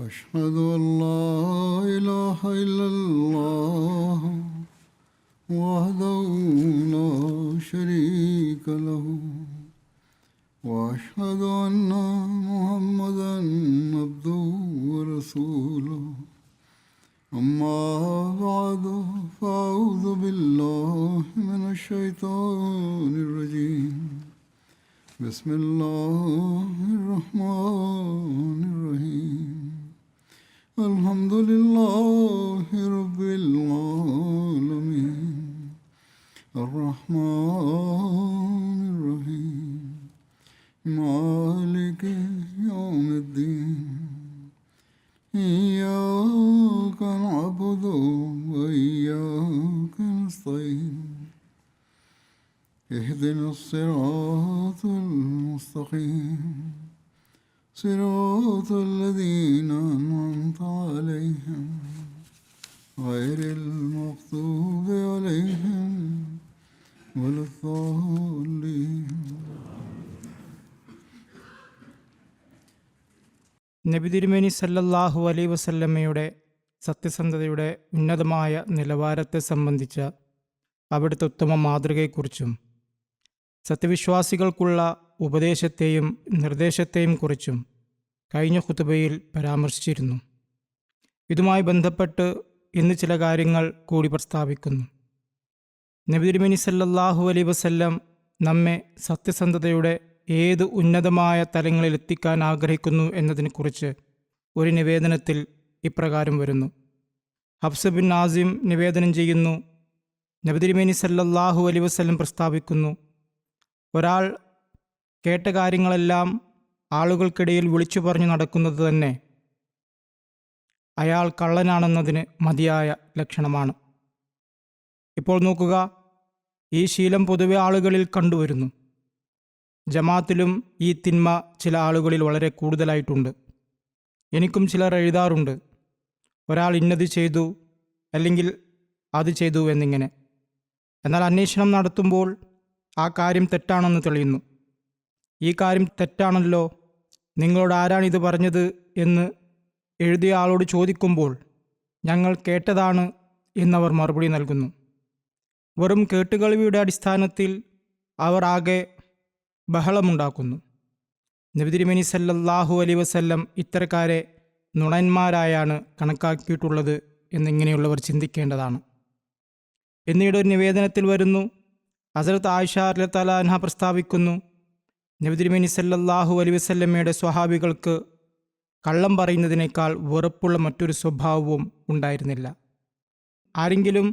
أشهد أن لا إله إلا الله وحده لا شريك له وأشهد أن محمدا عبده ورسوله أما بعد فأعوذ بالله من الشيطان الرجيم بسم الله الرحمن الرحيم الحمد لله رب العالمين الرحمن الرحيم مالك يوم الدين إياك نعبد وإياك نستعين اهدنا الصراط المستقيم صراط الذين أنعمت عليهم غير المغضوب عليهم ولا الضالين. നബി തിരുമേനി സല്ലല്ലാഹു അലൈഹി വസല്ലമയുടെ സത്യസന്ധതയുടെ ഉന്നതമായ നിലവാരത്തെ സംബന്ധിച്ച അവിടുത്തെ ഉത്തമ മാതൃകയെക്കുറിച്ചും സത്യവിശ്വാസികൾക്കുള്ള ഉപദേശത്തെയും നിർദ്ദേശത്തെയും കുറിച്ചും കഴിഞ്ഞ ഖുതുബയിൽ പരാമർശിച്ചിരുന്നു. ഇതുമായി ബന്ധപ്പെട്ട് ഇന്ന് ചില കാര്യങ്ങൾ കൂടി പ്രസ്താവിക്കുന്നു. നബി തിരുമേനി സല്ലല്ലാഹു അലൈഹി വസല്ലം നമ്മെ സത്യസന്ധതയുടെ ഏത് ഉന്നതമായ തലങ്ങളിൽ എത്തിക്കാൻ ആഗ്രഹിക്കുന്നു എന്നതിനെക്കുറിച്ച് ഒരു നിവേദനത്തിൽ ഇപ്രകാരം വരുന്നു. ഹഫ്സ് ബിൻ ആസിം നിവേദനം ചെയ്യുന്നു, നബി തിരുമേനി സല്ലല്ലാഹു അലൈഹി വസല്ലം പ്രസ്താവിക്കുന്നു, ഒരാൾ കേട്ട കാര്യങ്ങളെല്ലാം ആളുകൾക്കിടയിൽ വിളിച്ചു പറഞ്ഞു നടക്കുന്നത് തന്നെ അയാൾ കള്ളനാണെന്നതിന് മതിയായ ലക്ഷണമാണ്. ഇപ്പോൾ നോക്കുക, ഈ ശീലം പൊതുവെ ആളുകളിൽ കണ്ടുവരുന്നു. ജമാഅത്തിലും ഈ തിന്മ ചില ആളുകളിൽ വളരെ കൂടുതലായിട്ടുണ്ട്. എനിക്കും ചിലർ എഴുതാറുണ്ട്, ഒരാൾ ഇന്നത് ചെയ്തു അല്ലെങ്കിൽ അത് ചെയ്തു എന്നിങ്ങനെ. എന്നാൽ അന്വേഷണം നടത്തുമ്പോൾ ആ കാര്യം തെറ്റാണെന്ന് തെളിയുന്നു. ഈ കാര്യം തെറ്റാണല്ലോ, നിങ്ങളോട് ആരാണിത് പറഞ്ഞത് എന്ന് എഴുതിയ ആളോട് ചോദിക്കുമ്പോൾ ഞങ്ങൾ കേട്ടതാണ് എന്നവർ മറുപടി നൽകുന്നു. വെറും കേട്ടുകേൾവിയുടെ അടിസ്ഥാനത്തിൽ അവർ ആകെ ബഹളമുണ്ടാക്കുന്നു. നബി തിരുമേനി സല്ലല്ലാഹു അലൈഹി വസല്ലം ഇത്തരക്കാരെ നുണന്മാരായാണ് കണക്കാക്കിയിട്ടുള്ളത് എന്നിങ്ങനെയുള്ളവർ ചിന്തിക്കേണ്ടതാണ്. പിന്നീട് ഒരു നിവേദനത്തിൽ വരുന്നു, ഹസ്രത്ത് ആയിഷ റളിയല്ലാഹു അൻഹ പ്രസ്താവിക്കുന്നു, നബി തിരുമേനി സല്ലല്ലാഹു അലൈഹി വസല്ലമയുടെ സ്വഹാബികൾക്ക് കള്ളം പറയുന്നതിനേക്കാൾ വെറുപ്പുള്ള മറ്റൊരു സ്വഭാവവും ഉണ്ടായിരുന്നില്ല. ആരെങ്കിലും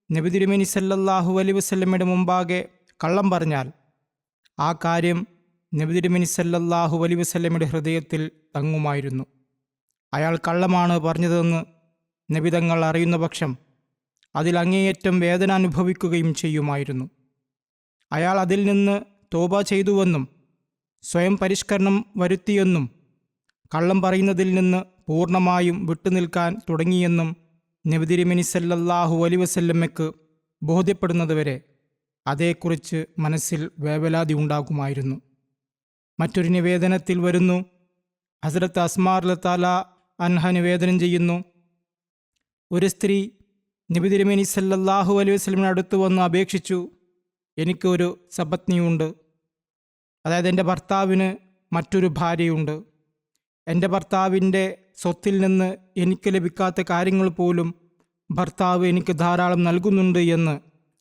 നബി തിരുമേനി സല്ലല്ലാഹു അലൈഹി വസല്ലമയുടെ മുമ്പാകെ കള്ളം പറഞ്ഞാൽ ആ കാര്യം നബി തിരുമേനി സല്ലല്ലാഹു അലൈഹി വസല്ലമയുടെ ഹൃദയത്തിൽ തങ്ങുമായിരുന്നു. അയാൾ കള്ളമാണ് പറഞ്ഞതെന്ന് നബി തങ്ങൾ അറിയുന്ന പക്ഷം അതിൽ അങ്ങേയറ്റം വേദന അനുഭവിക്കുകയും ചെയ്യുമായിരുന്നു. അയാൾ അതിൽ നിന്ന് തോബ ചെയ്തുവെന്നും സ്വയം പരിഷ്കരണം വരുത്തിയെന്നും കള്ളം പറയുന്നതിൽ നിന്ന് പൂർണ്ണമായും വിട്ടുനിൽക്കാൻ തുടങ്ങിയെന്നും നബി തിരുമേനി സല്ലല്ലാഹു അലൈഹി വസല്ലമയ്ക്ക് ബോധ്യപ്പെടുന്നതുവരെ അതേക്കുറിച്ച് മനസ്സിൽ വേവലാതി ഉണ്ടാകുമായിരുന്നു. മറ്റൊരു നിവേദനത്തിൽ വരുന്നു, ഹസ്രത്ത് അസ്മാ റളിയല്ലാഹു അൻഹ നിവേദനം ചെയ്യുന്നു, ഒരു സ്ത്രീ നബി തിരുമേനി സല്ലല്ലാഹു അലൈഹി വസല്ലമയുടെ അടുത്ത് വന്ന് അപേക്ഷിച്ചു, എനിക്ക് ഒരു സപത്നിയുണ്ട്, അതായത് എൻ്റെ ഭർത്താവിന് മറ്റൊരു ഭാര്യയുണ്ട്. എൻ്റെ ഭർത്താവിൻ്റെ സ്വത്തിൽ നിന്ന് എനിക്ക് ലഭിക്കാത്ത കാര്യങ്ങൾ പോലും ഭർത്താവ് എനിക്ക് ധാരാളം നൽകുന്നുണ്ട് എന്ന്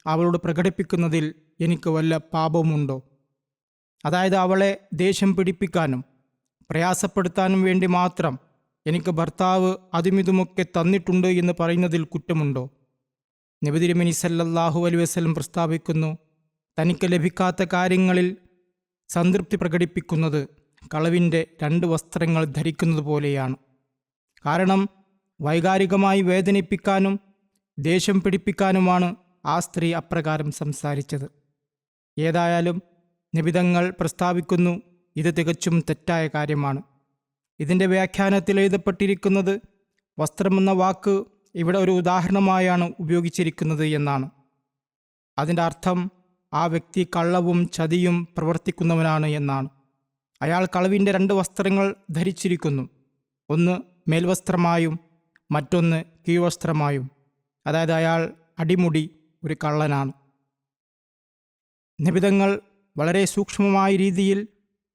അവളോട് പ്രകടിപ്പിക്കുന്നതിൽ എനിക്ക് വല്ല പാപമുണ്ടോ? അതായത് അവളെ ദേഷ്യം പിടിപ്പിക്കാനും പ്രയാസപ്പെടുത്താനും വേണ്ടി മാത്രം എനിക്ക് ഭർത്താവ് അതുമിതുമൊക്കെ തന്നിട്ടുണ്ട് എന്ന് പറയുന്നതിൽ കുറ്റമുണ്ടോ? നബി തിരുമേനി സല്ലല്ലാഹു അലൈഹി വസല്ലം പ്രസ്താവിക്കുന്നു, തനിക്ക് ലഭിക്കാത്ത കാര്യങ്ങളിൽ സംതൃപ്തി പ്രകടിപ്പിക്കുന്നത് കളവിൻ്റെ 2 വസ്ത്രങ്ങൾ ധരിക്കുന്നത് പോലെയാണ്. കാരണം വൈകാരികമായി വേദനിപ്പിക്കാനും ദേഷ്യം പിടിപ്പിക്കാനുമാണ് ആ സ്ത്രീ അപ്രകാരം സംസാരിച്ചത്. ഏതായാലും നിബിധങ്ങൾ പ്രസ്താവിക്കുന്നു, ഇത് തികച്ചും തെറ്റായ കാര്യമാണ്. ഇതിൻ്റെ വ്യാഖ്യാനത്തിൽ എഴുതപ്പെട്ടിരിക്കുന്നത് വസ്ത്രമെന്ന വാക്ക് ഇവിടെ ഒരു ഉദാഹരണമായാണ് ഉപയോഗിച്ചിരിക്കുന്നത് എന്നാണ്. അതിൻ്റെ അർത്ഥം ആ വ്യക്തി കള്ളവും ചതിയും പ്രവർത്തിക്കുന്നവനാണ് എന്നാണ്. അയാൾ കളവിൻ്റെ 2 വസ്ത്രങ്ങൾ ധരിച്ചിരിക്കുന്നു. ഒന്ന് മേൽവസ്ത്രമായും മറ്റൊന്ന് കീഴ്വസ്ത്രമായും. അതായത് അയാൾ അടിമുടി ഒരു കള്ളനാണ്. നബിതങ്ങൾ വളരെ സൂക്ഷ്മമായ രീതിയിൽ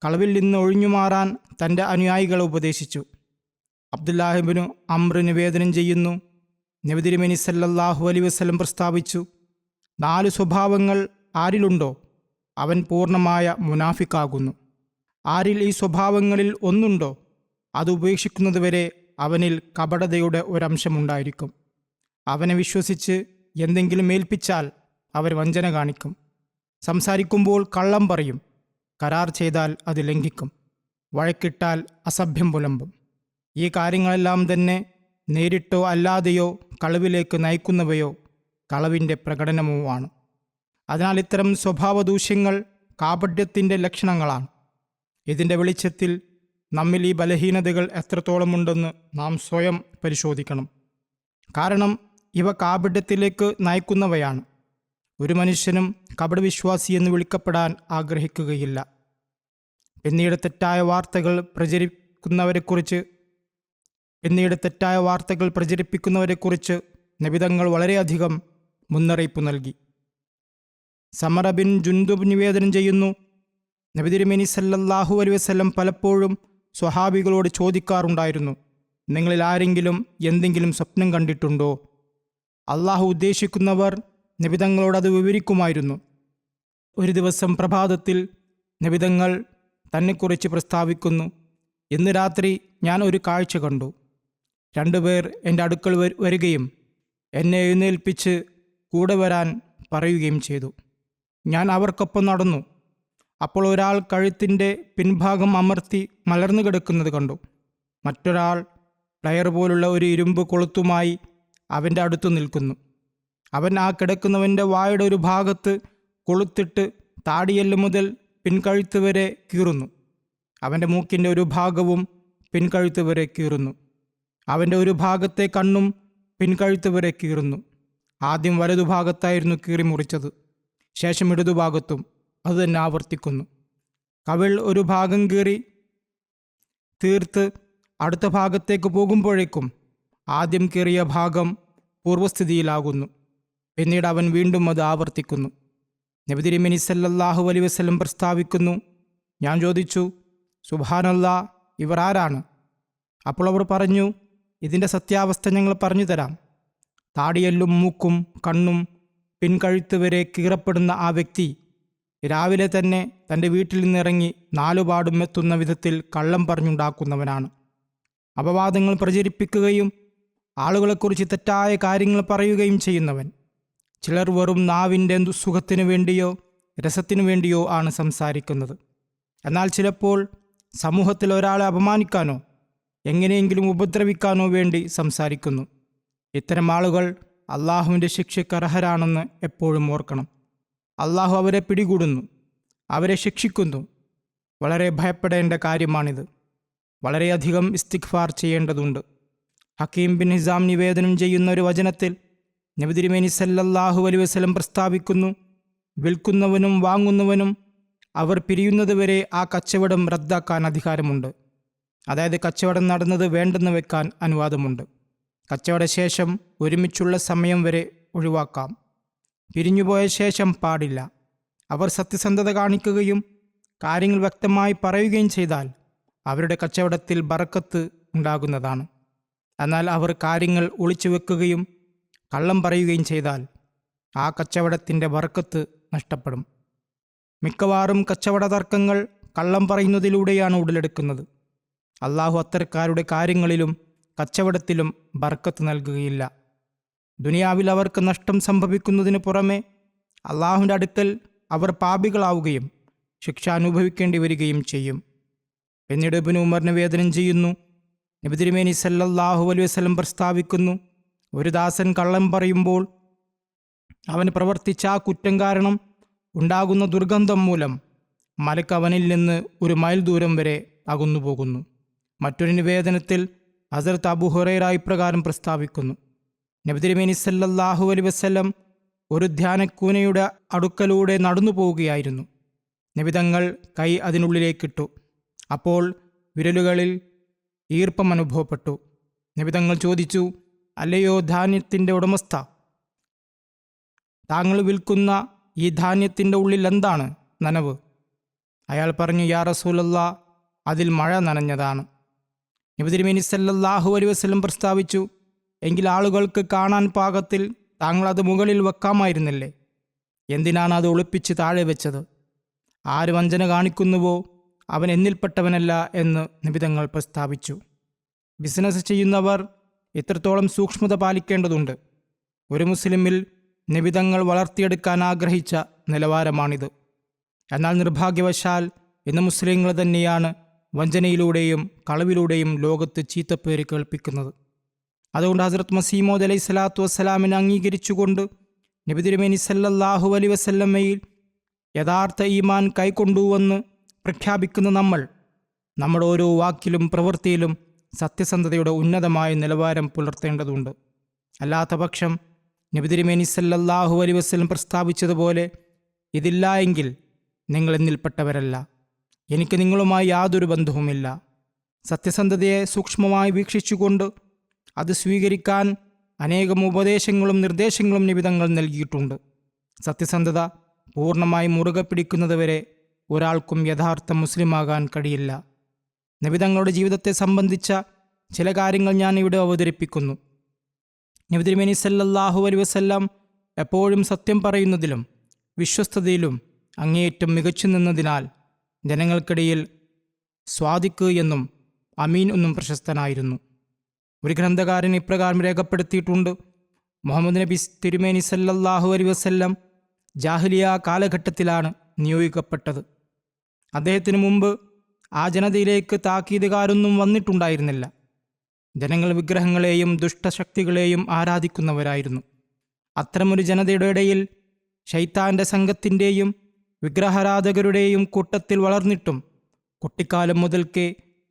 കളവിൽ നിന്ന് ഒഴിഞ്ഞുമാറാൻ തൻ്റെ അനുയായികളെ ഉപദേശിച്ചു. അബ്ദുല്ലാഹിബ്നു അംർ നിവേദനം ചെയ്യുന്നു, നബി തിരുമേനി സല്ലല്ലാഹു അലൈഹി വസല്ലം പ്രസ്താവിച്ചു, 4 സ്വഭാവങ്ങൾ ആരിലുണ്ടോ അവൻ പൂർണ്ണമായ മുനാഫിക്കാകുന്നു. ആരിൽ ഈ സ്വഭാവങ്ങളിൽ ഒന്നുണ്ടോ അത് ഉപേക്ഷിക്കുന്നതുവരെ അവനിൽ കപടതയുടെ ഒരംശമുണ്ടായിരിക്കും. അവനെ വിശ്വസിച്ച് എന്തെങ്കിലും ഏൽപ്പിച്ചാൽ അവർ വഞ്ചന കാണിക്കും. സംസാരിക്കുമ്പോൾ കള്ളം പറയും. കരാർ ചെയ്താൽ അത് ലംഘിക്കും. വഴക്കിട്ടാൽ അസഭ്യം പുലമ്പും. ഈ കാര്യങ്ങളെല്ലാം തന്നെ നേരിട്ടോ അല്ലാതെയോ കളവിലേക്ക് നയിക്കുന്നവയോ കളവിൻ്റെ പ്രകടനവുമാണ്. അതിനാൽ ഇത്തരം സ്വഭാവദൂഷ്യങ്ങൾ കാപട്യത്തിൻ്റെ ലക്ഷണങ്ങളാണ്. ഇതിൻ്റെ വെളിച്ചത്തിൽ നമ്മിൽ ഈ ബലഹീനതകൾ എത്രത്തോളമുണ്ടെന്ന് നാം സ്വയം പരിശോധിക്കണം. കാരണം ഇവ കാപട്യത്തിലേക്ക് നയിക്കുന്നവയാണ്. ഒരു മനുഷ്യനും കപടവിശ്വാസി എന്ന് വിളിക്കപ്പെടാൻ ആഗ്രഹിക്കുകയില്ല. പിന്നീട് തെറ്റായ വാർത്തകൾ പ്രചരിപ്പിക്കുന്നവരെക്കുറിച്ച് നബിതങ്ങൾ വളരെയധികം മുന്നറിയിപ്പ് നൽകി. സമറ ബിൻ ജുൻദുബ് നിവേദനം ചെയ്യുന്നു, നബി തിരുമേനി സല്ലല്ലാഹു അലൈഹി വസല്ലം പലപ്പോഴും സ്വഹാബികളോട് ചോദിക്കാറുണ്ടായിരുന്നു, നിങ്ങളിൽ ആരെങ്കിലും എന്തെങ്കിലും സ്വപ്നം കണ്ടിട്ടുണ്ടോ? അള്ളാഹു ഉദ്ദേശിക്കുന്നവർ നബിതങ്ങളോടത് വിവരിക്കുമായിരുന്നു. ഒരു ദിവസം പ്രഭാതത്തിൽ നബിതങ്ങൾ തന്നെക്കുറിച്ച് പ്രസ്താവിക്കുന്നു, ഇന്ന് രാത്രി ഞാൻ ഒരു കാഴ്ച കണ്ടു. 2 പേർ എൻ്റെ അടുക്കൽ വരികയും എന്നെ എഴുന്നേൽപ്പിച്ച് കൂടെ വരാൻ പറയുകയും ചെയ്തു. ഞാൻ അവർക്കൊപ്പം നടന്നു. അപ്പോൾ ഒരാൾ കഴുത്തിൻ്റെ പിൻഭാഗം അമർത്തി മലർന്നു കിടക്കുന്നത് കണ്ടു. മറ്റൊരാൾ പ്ലയർ പോലുള്ള ഒരു ഇരുമ്പ് കൊളുത്തുമായി അവൻ്റെ അടുത്തു നിൽക്കുന്നു. അവൻ ആ കിടക്കുന്നവൻ്റെ വായുടെ ഒരു ഭാഗത്ത് കൊളുത്തിട്ട് താടിയെല്ല് മുതൽ പിൻകഴുത്ത് വരെ കീറുന്നു. അവൻ്റെ മൂക്കിൻ്റെ ഒരു ഭാഗവും പിൻകഴുത്ത് വരെ കീറുന്നു. അവൻ്റെ ഒരു ഭാഗത്തെ കണ്ണും പിൻകഴുത്ത് വരെ കീറുന്നു. ആദ്യം വലതുഭാഗത്തായിരുന്നു കീറി മുറിച്ചത്, ശേഷം ഇടതുഭാഗത്തും അതുതന്നെ ആവർത്തിക്കുന്നു. കവിൾ ഒരു ഭാഗം കീറി തീർത്ത് അടുത്ത ഭാഗത്തേക്ക് പോകുമ്പോഴേക്കും ആദ്യം കീറിയ ഭാഗം പൂർവ്വസ്ഥിതിയിലാകുന്നു. പിന്നീട് അവൻ വീണ്ടും അത് ആവർത്തിക്കുന്നു. നബി തിരുമേനി സല്ലല്ലാഹു അലൈഹി വസല്ലം പ്രസ്താവിക്കുന്നു, ഞാൻ ചോദിച്ചു, സുബ്ഹാനല്ലാഹ്, ഇവർ ആരാണ്? അപ്പോൾ അവർ പറഞ്ഞു, ഇതിൻ്റെ സത്യാവസ്ഥ ഞങ്ങൾ പറഞ്ഞു തരാം. താടിയെല്ലും മൂക്കും കണ്ണും പിൻകഴുത്ത് വരെ കീറപ്പെടുന്ന ആ വ്യക്തി രാവിലെ തന്നെ തൻ്റെ വീട്ടിൽ നിന്നിറങ്ങി 4 പാടും എത്തുന്ന വിധത്തിൽ കള്ളം പറഞ്ഞുണ്ടാക്കുന്നവനാണ്. അപവാദങ്ങൾ പ്രചരിപ്പിക്കുകയും ആളുകളെക്കുറിച്ച് തെറ്റായ കാര്യങ്ങൾ പറയുകയും ചെയ്യുന്നവൻ. ചിലർ വെറും നാവിൻ്റെ സുഖത്തിനു വേണ്ടിയോ രസത്തിനു വേണ്ടിയോ ആണ് സംസാരിക്കുന്നത്. എന്നാൽ ചിലപ്പോൾ സമൂഹത്തിൽ ഒരാളെ അപമാനിക്കാനോ എങ്ങനെയെങ്കിലും ഉപദ്രവിക്കാനോ വേണ്ടി സംസാരിക്കുന്നു. ഇത്തരം ആളുകൾ അള്ളാഹുവിൻ്റെ ശിക്ഷയ്ക്ക് അർഹരാണെന്ന് എപ്പോഴും ഓർക്കണം. അള്ളാഹു അവരെ പിടികൂടുന്നു, അവരെ ശിക്ഷിക്കുന്നു. വളരെ ഭയപ്പെടേണ്ട കാര്യമാണിത്. വളരെയധികം ഇസ്തിഗ്ഫാർ ചെയ്യേണ്ടതുണ്ട്. ഹക്കീം ബിൻ ഹിസാം നിവേദനം ചെയ്യുന്ന ഒരു വചനത്തിൽ നബി തിരുമേനി സല്ലല്ലാഹു അലൈഹി വസല്ലം പ്രസ്താവിക്കുന്നു, വിൽക്കുന്നവനും വാങ്ങുന്നവനും അവർ പിരിയുന്നതുവരെ ആ കച്ചവടം റദ്ദാക്കാൻ അധികാരമുണ്ട്. അതായത് കച്ചവടം നടന്നത് വേണ്ടെന്ന് വെക്കാൻ അനുവാദമുണ്ട്. കച്ചവടശേഷം ഒരുമിച്ചുള്ള സമയം വരെ ഒഴിവാക്കാം. പിരിഞ്ഞുപോയ ശേഷം പാടില്ല. അവർ സത്യസന്ധത കാണിക്കുകയും കാര്യങ്ങൾ വ്യക്തമായി പറയുകയും ചെയ്താൽ അവരുടെ കച്ചവടത്തിൽ ബറക്കത്ത് ഉണ്ടാകുന്നതാണ്. എന്നാൽ അവർ കാര്യങ്ങൾ ഒളിച്ചു വെക്കുകയും കള്ളം പറയുകയും ചെയ്താൽ ആ കച്ചവടത്തിൻ്റെ ബറക്കത്ത് നഷ്ടപ്പെടും. മിക്കവാറും കച്ചവട തർക്കങ്ങൾ കള്ളം പറയുന്നതിലൂടെയാണ് ഉടലെടുക്കുന്നത്. അള്ളാഹു അത്തരക്കാരുടെ കാര്യങ്ങളിലും കച്ചവടത്തിലും ബർക്കത്ത് നൽകുകയില്ല. ദുനിയാവിൽ അവർക്ക് നഷ്ടം സംഭവിക്കുന്നതിന് പുറമെ അള്ളാഹുവിൻ്റെ അടുക്കൽ അവർ പാപികളാവുകയും ശിക്ഷ അനുഭവിക്കേണ്ടി വരികയും ചെയ്യും. പിന്നീട് ഇബ്നു ഉമർ നിവേദനം ചെയ്യുന്നു, നബി തിരുമേനി സല്ലല്ലാഹു അലൈഹി വസല്ലം പ്രസ്താവിക്കുന്നു, ഒരു ദാസൻ കള്ളം പറയുമ്പോൾ അവൻ പ്രവർത്തിച്ച ആ കുറ്റം കാരണം ഉണ്ടാകുന്ന ദുർഗന്ധം മൂലം മലക്ക് അവനിൽ നിന്ന് 1 മൈൽ ദൂരം വരെ അകന്നു പോകുന്നു. മറ്റൊരു നിവേദനത്തിൽ ഹസ്രത്ത് അബൂ ഹുറൈറ ഇപ്രകാരം പ്രസ്താവിക്കുന്നു, നബി തിരുമേനി സല്ലല്ലാഹു അലൈഹി വസല്ലം ഒരു ധ്യാനക്കൂനയുടെ അടുക്കലൂടെ നടന്നു പോവുകയായിരുന്നു. നബി തങ്ങൾ കൈ അതിനുള്ളിലേക്കിട്ടു. അപ്പോൾ വിരലുകളിൽ ഈർപ്പം അനുഭവപ്പെട്ടു. നബിതങ്ങൾ ചോദിച്ചു, അല്ലയോ ധാന്യത്തിൻ്റെ ഉടമസ്ഥ, താങ്കൾ വിൽക്കുന്ന ഈ ധാന്യത്തിൻ്റെ ഉള്ളിൽ എന്താണ് നനവ്? അയാൾ പറഞ്ഞു, യാ റസൂലല്ലാ, അതിൽ മഴ നനഞ്ഞതാണ്. നബി തിരുമേനി സല്ലല്ലാഹു അലൈഹി വസല്ലം പ്രസ്താവിച്ചു, എങ്കിൽ ആളുകൾക്ക് കാണാൻ പാകത്തിൽ താങ്കൾ അത് മുകളിൽ വെക്കാമായിരുന്നില്ലേ? എന്തിനാണ് അത് ഒളിപ്പിച്ച് താഴെ വെച്ചത്? ആര് വഞ്ചന കാണിക്കുന്നുവോ അവൻ എന്നിൽപ്പെട്ടവനല്ല എന്ന് നിബിതങ്ങൾ പ്രസ്താവിച്ചു. ബിസിനസ് ചെയ്യുന്നവർ എത്രത്തോളം സൂക്ഷ്മത പാലിക്കേണ്ടതുണ്ട്. ഒരു മുസ്ലിമിൽ നിബിതങ്ങൾ വളർത്തിയെടുക്കാൻ ആഗ്രഹിച്ച നിലവാരമാണിത്. എന്നാൽ നിർഭാഗ്യവശാൽ ഇന്ന് മുസ്ലിങ്ങൾ തന്നെയാണ് വഞ്ചനയിലൂടെയും കളവിലൂടെയും ലോകത്ത് ചീത്തപ്പേര് കേൾപ്പിക്കുന്നത്. അതുകൊണ്ട് ഹസ്രത്ത് മസീമോദ് അലൈഹി സ്വലാത്തു വസ്സലാമിനെ അംഗീകരിച്ചുകൊണ്ട് നബി തിരുമേനി സല്ലല്ലാഹു അലൈഹി വസല്ലമയിൽ യഥാർത്ഥ ഈമാൻ കൈക്കൊണ്ടുവെന്ന് പ്രഖ്യാപിക്കുന്ന നമ്മൾ നമ്മുടെ ഓരോ വാക്കിലും പ്രവൃത്തിയിലും സത്യസന്ധതയുടെ ഉന്നതമായ നിലവാരം പുലർത്തേണ്ടതുണ്ട്. അല്ലാത്ത പക്ഷം നബി തിരുമേനി സല്ലല്ലാഹു അലൈഹി വസല്ലം പ്രസ്താവിച്ചതുപോലെ, ഇതില്ല എങ്കിൽ നിങ്ങൾ എന്നിൽപ്പെട്ടവരല്ല, എനിക്ക് നിങ്ങളുമായി യാതൊരു ബന്ധവുമില്ല. സത്യസന്ധതയെ സൂക്ഷ്മമായി വീക്ഷിച്ചുകൊണ്ട് അത് സ്വീകരിക്കാൻ അനേകം ഉപദേശങ്ങളും നിർദ്ദേശങ്ങളും നിബിതങ്ങൾ നൽകിയിട്ടുണ്ട്. സത്യസന്ധത പൂർണ്ണമായി മുറുകെ പിടിക്കുന്നതുവരെ ഒരാൾക്കും യഥാർത്ഥ മുസ്ലിമാകാൻ കഴിയില്ല. നബിതങ്ങളുടെ ജീവിതത്തെ സംബന്ധിച്ച ചില കാര്യങ്ങൾ ഞാൻ ഇവിടെ അവതരിപ്പിക്കുന്നു. നബി തിരുമേനി സല്ലല്ലാഹു അലൈഹി വസല്ലം എപ്പോഴും സത്യം പറയുന്നതിലും വിശ്വസ്തതയിലും അങ്ങേയറ്റം മികച്ചു നിന്നതിനാൽ ജനങ്ങൾക്കിടയിൽ സ്വാദിഖ് എന്നും അമീൻ എന്നും പ്രശസ്തനായിരുന്നു. ഒരു ഗ്രന്ഥകാരൻ ഇപ്രകാരം രേഖപ്പെടുത്തിയിട്ടുണ്ട്, മുഹമ്മദ് നബി തിരുമേനി സല്ലല്ലാഹു അലൈഹി വസല്ലം ജാഹിലിയ കാലഘട്ടത്തിലാണ് നിയോഗിക്കപ്പെട്ടത്. അദ്ദേഹത്തിന് മുമ്പ് ആ ജനതയിലേക്ക് താക്കീതുകാരൊന്നും വന്നിട്ടുണ്ടായിരുന്നില്ല. ജനങ്ങൾ വിഗ്രഹങ്ങളെയും ദുഷ്ടശക്തികളെയും ആരാധിക്കുന്നവരായിരുന്നു. അത്തരമൊരു ജനതയുടെ ഇടയിൽ ശൈത്താൻ്റെ സംഘത്തിൻ്റെയും വിഗ്രഹാരാധകരുടെയും കൂട്ടത്തിൽ വളർന്നിട്ടും കുട്ടിക്കാലം മുതൽക്കേ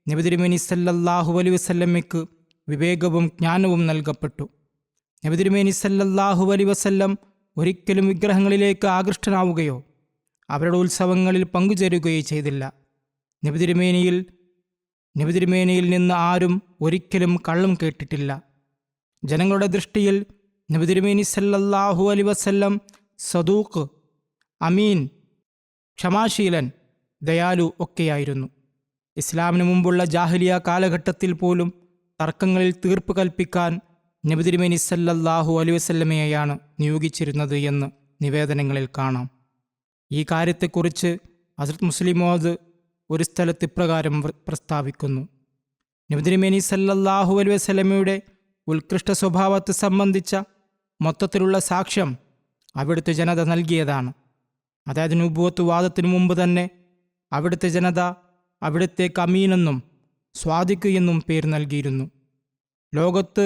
നബി തിരുമേനി സല്ലല്ലാഹു അലൈഹി വസല്ലമയ്ക്ക് വിവേകവും ജ്ഞാനവും നൽകപ്പെട്ടു. നബി തിരുമേനി സല്ലല്ലാഹു അലൈഹി വസല്ലം ഒരിക്കലും വിഗ്രഹങ്ങളിലേക്ക് ആകൃഷ്ടനാവുകയോ അവരുടെ ഉത്സവങ്ങളിൽ പങ്കുചേരുകയോ ചെയ്തില്ല. നബി തിരുമേനിയിൽ നിന്ന് ആരും ഒരിക്കലും കള്ളം കേട്ടിട്ടില്ല. ജനങ്ങളുടെ ദൃഷ്ടിയിൽ നബി തിരുമേനി സല്ലല്ലാഹു അലൈഹി വസല്ലം സദൂഖ്, അമീൻ, ക്ഷമാശീലൻ, ദയാലു ഒക്കെയായിരുന്നു. ഇസ്ലാമിന് മുമ്പുള്ള ജാഹിലിയ കാലഘട്ടത്തിൽ പോലും തർക്കങ്ങളിൽ തീർപ്പ് കൽപ്പിക്കാൻ നബി തിരുമേനി സല്ലല്ലാഹു അലൈഹി വസല്ലമയെയാണ് നിയോഗിച്ചിരുന്നത് എന്ന് നിവേദനങ്ങളിൽ കാണാം. ഈ കാര്യത്തെക്കുറിച്ച് ഹസ്രത്ത് മുസ്ലിം മൗദ് ഒരു സ്ഥലത്ത് ഇപ്രകാരം പ്രസ്താവിക്കുന്നു, നബി തിരുമേനി സല്ലല്ലാഹു അലൈഹി വസല്ലമയുടെ ഉത്കൃഷ്ട സ്വഭാവത്തെ സംബന്ധിച്ച മൊത്തത്തിലുള്ള സാക്ഷ്യം അവിടുത്തെ ജനത നൽകിയതാണ്. അതായത് നുബുവത്ത് വാദത്തിനു മുമ്പ് തന്നെ അവിടുത്തെ ജനത അവിടുത്തേക്ക് അമീനെന്നും സ്വാദിഖ് എന്നും പേര് നൽകിയിരുന്നു. ലോകത്ത്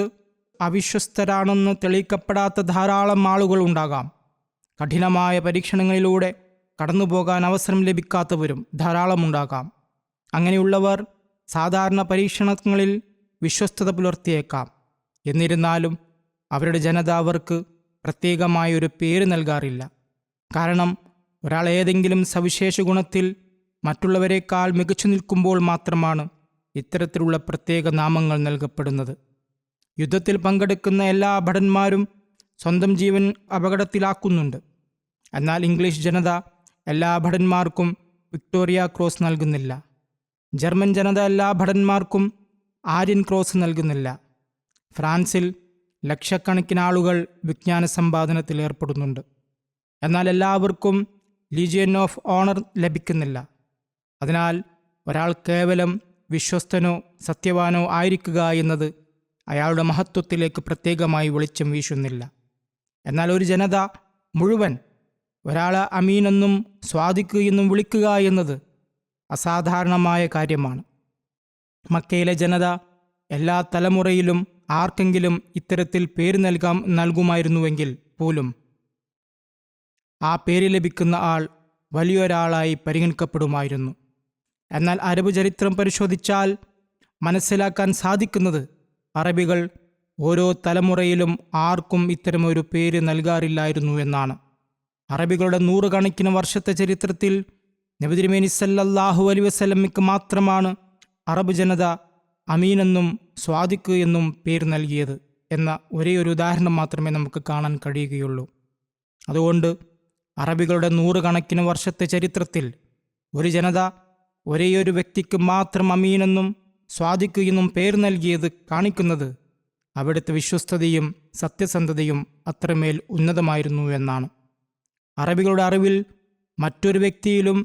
അവിശ്വസ്തരാണെന്ന് തെളിയിക്കപ്പെടാത്ത ധാരാളം ആളുകൾ ഉണ്ടാകാം. കഠിനമായ പരീക്ഷണങ്ങളിലൂടെ കടന്നുപോകാൻ അവസരം ലഭിക്കാത്തവരും ധാരാളമുണ്ടാകാം. അങ്ങനെയുള്ളവർ സാധാരണ പരീക്ഷണങ്ങളിൽ വിശ്വസ്തത പുലർത്തിയേക്കാം. എന്നിരുന്നാലും അവരുടെ ജനത അവർക്ക് പ്രത്യേകമായൊരു പേര് നൽകാറില്ല. കാരണം ഒരാൾ ഏതെങ്കിലും സവിശേഷ ഗുണത്തിൽ മറ്റുള്ളവരെക്കാൾ മികച്ചു നിൽക്കുമ്പോൾ മാത്രമാണ് ഇത്തരത്തിലുള്ള പ്രത്യേക നാമങ്ങൾ നൽകപ്പെടുന്നത്. യുദ്ധത്തിൽ പങ്കെടുക്കുന്ന എല്ലാ ഭടന്മാരും സ്വന്തം ജീവൻ അപകടത്തിലാക്കുന്നുണ്ട്. എന്നാൽ ഇംഗ്ലീഷ് ജനത എല്ലാ ഭടന്മാർക്കും വിക്ടോറിയ ക്രോസ് നൽകുന്നില്ല. ജർമ്മൻ ജനത എല്ലാ ഭടന്മാർക്കും ആര്യൻ ക്രോസ് നൽകുന്നില്ല. ഫ്രാൻസിൽ ലക്ഷക്കണക്കിന് ആളുകൾ വിജ്ഞാന സമ്പാദനത്തിൽ ഏർപ്പെടുന്നുണ്ട്. എന്നാൽ എല്ലാവർക്കും ലീജിയൻ ഓഫ് ഓണർ ലഭിക്കുന്നില്ല. അതിനാൽ ഒരാൾ കേവലം വിശ്വസ്തനോ സത്യവാനോ ആയിരിക്കുക എന്നത് അയാളുടെ മഹത്വത്തിലേക്ക് പ്രത്യേകമായി വെളിച്ചം വീശുന്നില്ല. എന്നാൽ ഒരു ജനത മുഴുവൻ ഒരാളെ അമീനെന്നും സ്വാദിഖ് എന്നും വിളിക്കുക എന്നത് അസാധാരണമായ കാര്യമാണ്. മക്കയിലെ ജനത എല്ലാ തലമുറയിലും ആർക്കെങ്കിലും ഇത്തരത്തിൽ പേര് നൽകുമായിരുന്നുവെങ്കിൽ പോലും ആ പേര് ലഭിക്കുന്ന ആൾ വലിയൊരാളായി പരിഗണിക്കപ്പെടുമായിരുന്നു. എന്നാൽ അറബ് ചരിത്രം പരിശോധിച്ചാൽ മനസ്സിലാക്കാൻ സാധിക്കുന്നത് അറബികൾ ഓരോ തലമുറയിലും ആർക്കും ഇത്തരമൊരു പേര് നൽകാറില്ലായിരുന്നു എന്നാണ്. അറബികളുടെ നൂറുകണക്കിന് വർഷത്തെ ചരിത്രത്തിൽ നബി തിരുമേനി സല്ലല്ലാഹു അലൈഹി വസല്ലമയ്ക്ക് മാത്രമാണ് അറബ് ജനത അമീനെന്നും സ്വാദിഖ് എന്നും പേര് നൽകിയത് എന്ന ഒരേ ഒരു ഉദാഹരണം മാത്രമേ നമുക്ക് കാണാൻ കഴിയുകയുള്ളൂ. അതുകൊണ്ട് അറബികളുടെ നൂറുകണക്കിന് വർഷത്തെ ചരിത്രത്തിൽ ഒരു ജനത ഒരേയൊരു വ്യക്തിക്ക് മാത്രം അമീനെന്നും സ്വാദിഖ് എന്നും പേര് നൽകിയത് കാണിക്കുന്നത് അവിടുത്തെ വിശ്വസ്തതയും സത്യസന്ധതയും അത്രമേൽ ഉന്നതമായിരുന്നു എന്നാണ്. അറബികളുടെ അറിവിൽ മറ്റൊരു വ്യക്തിയിലും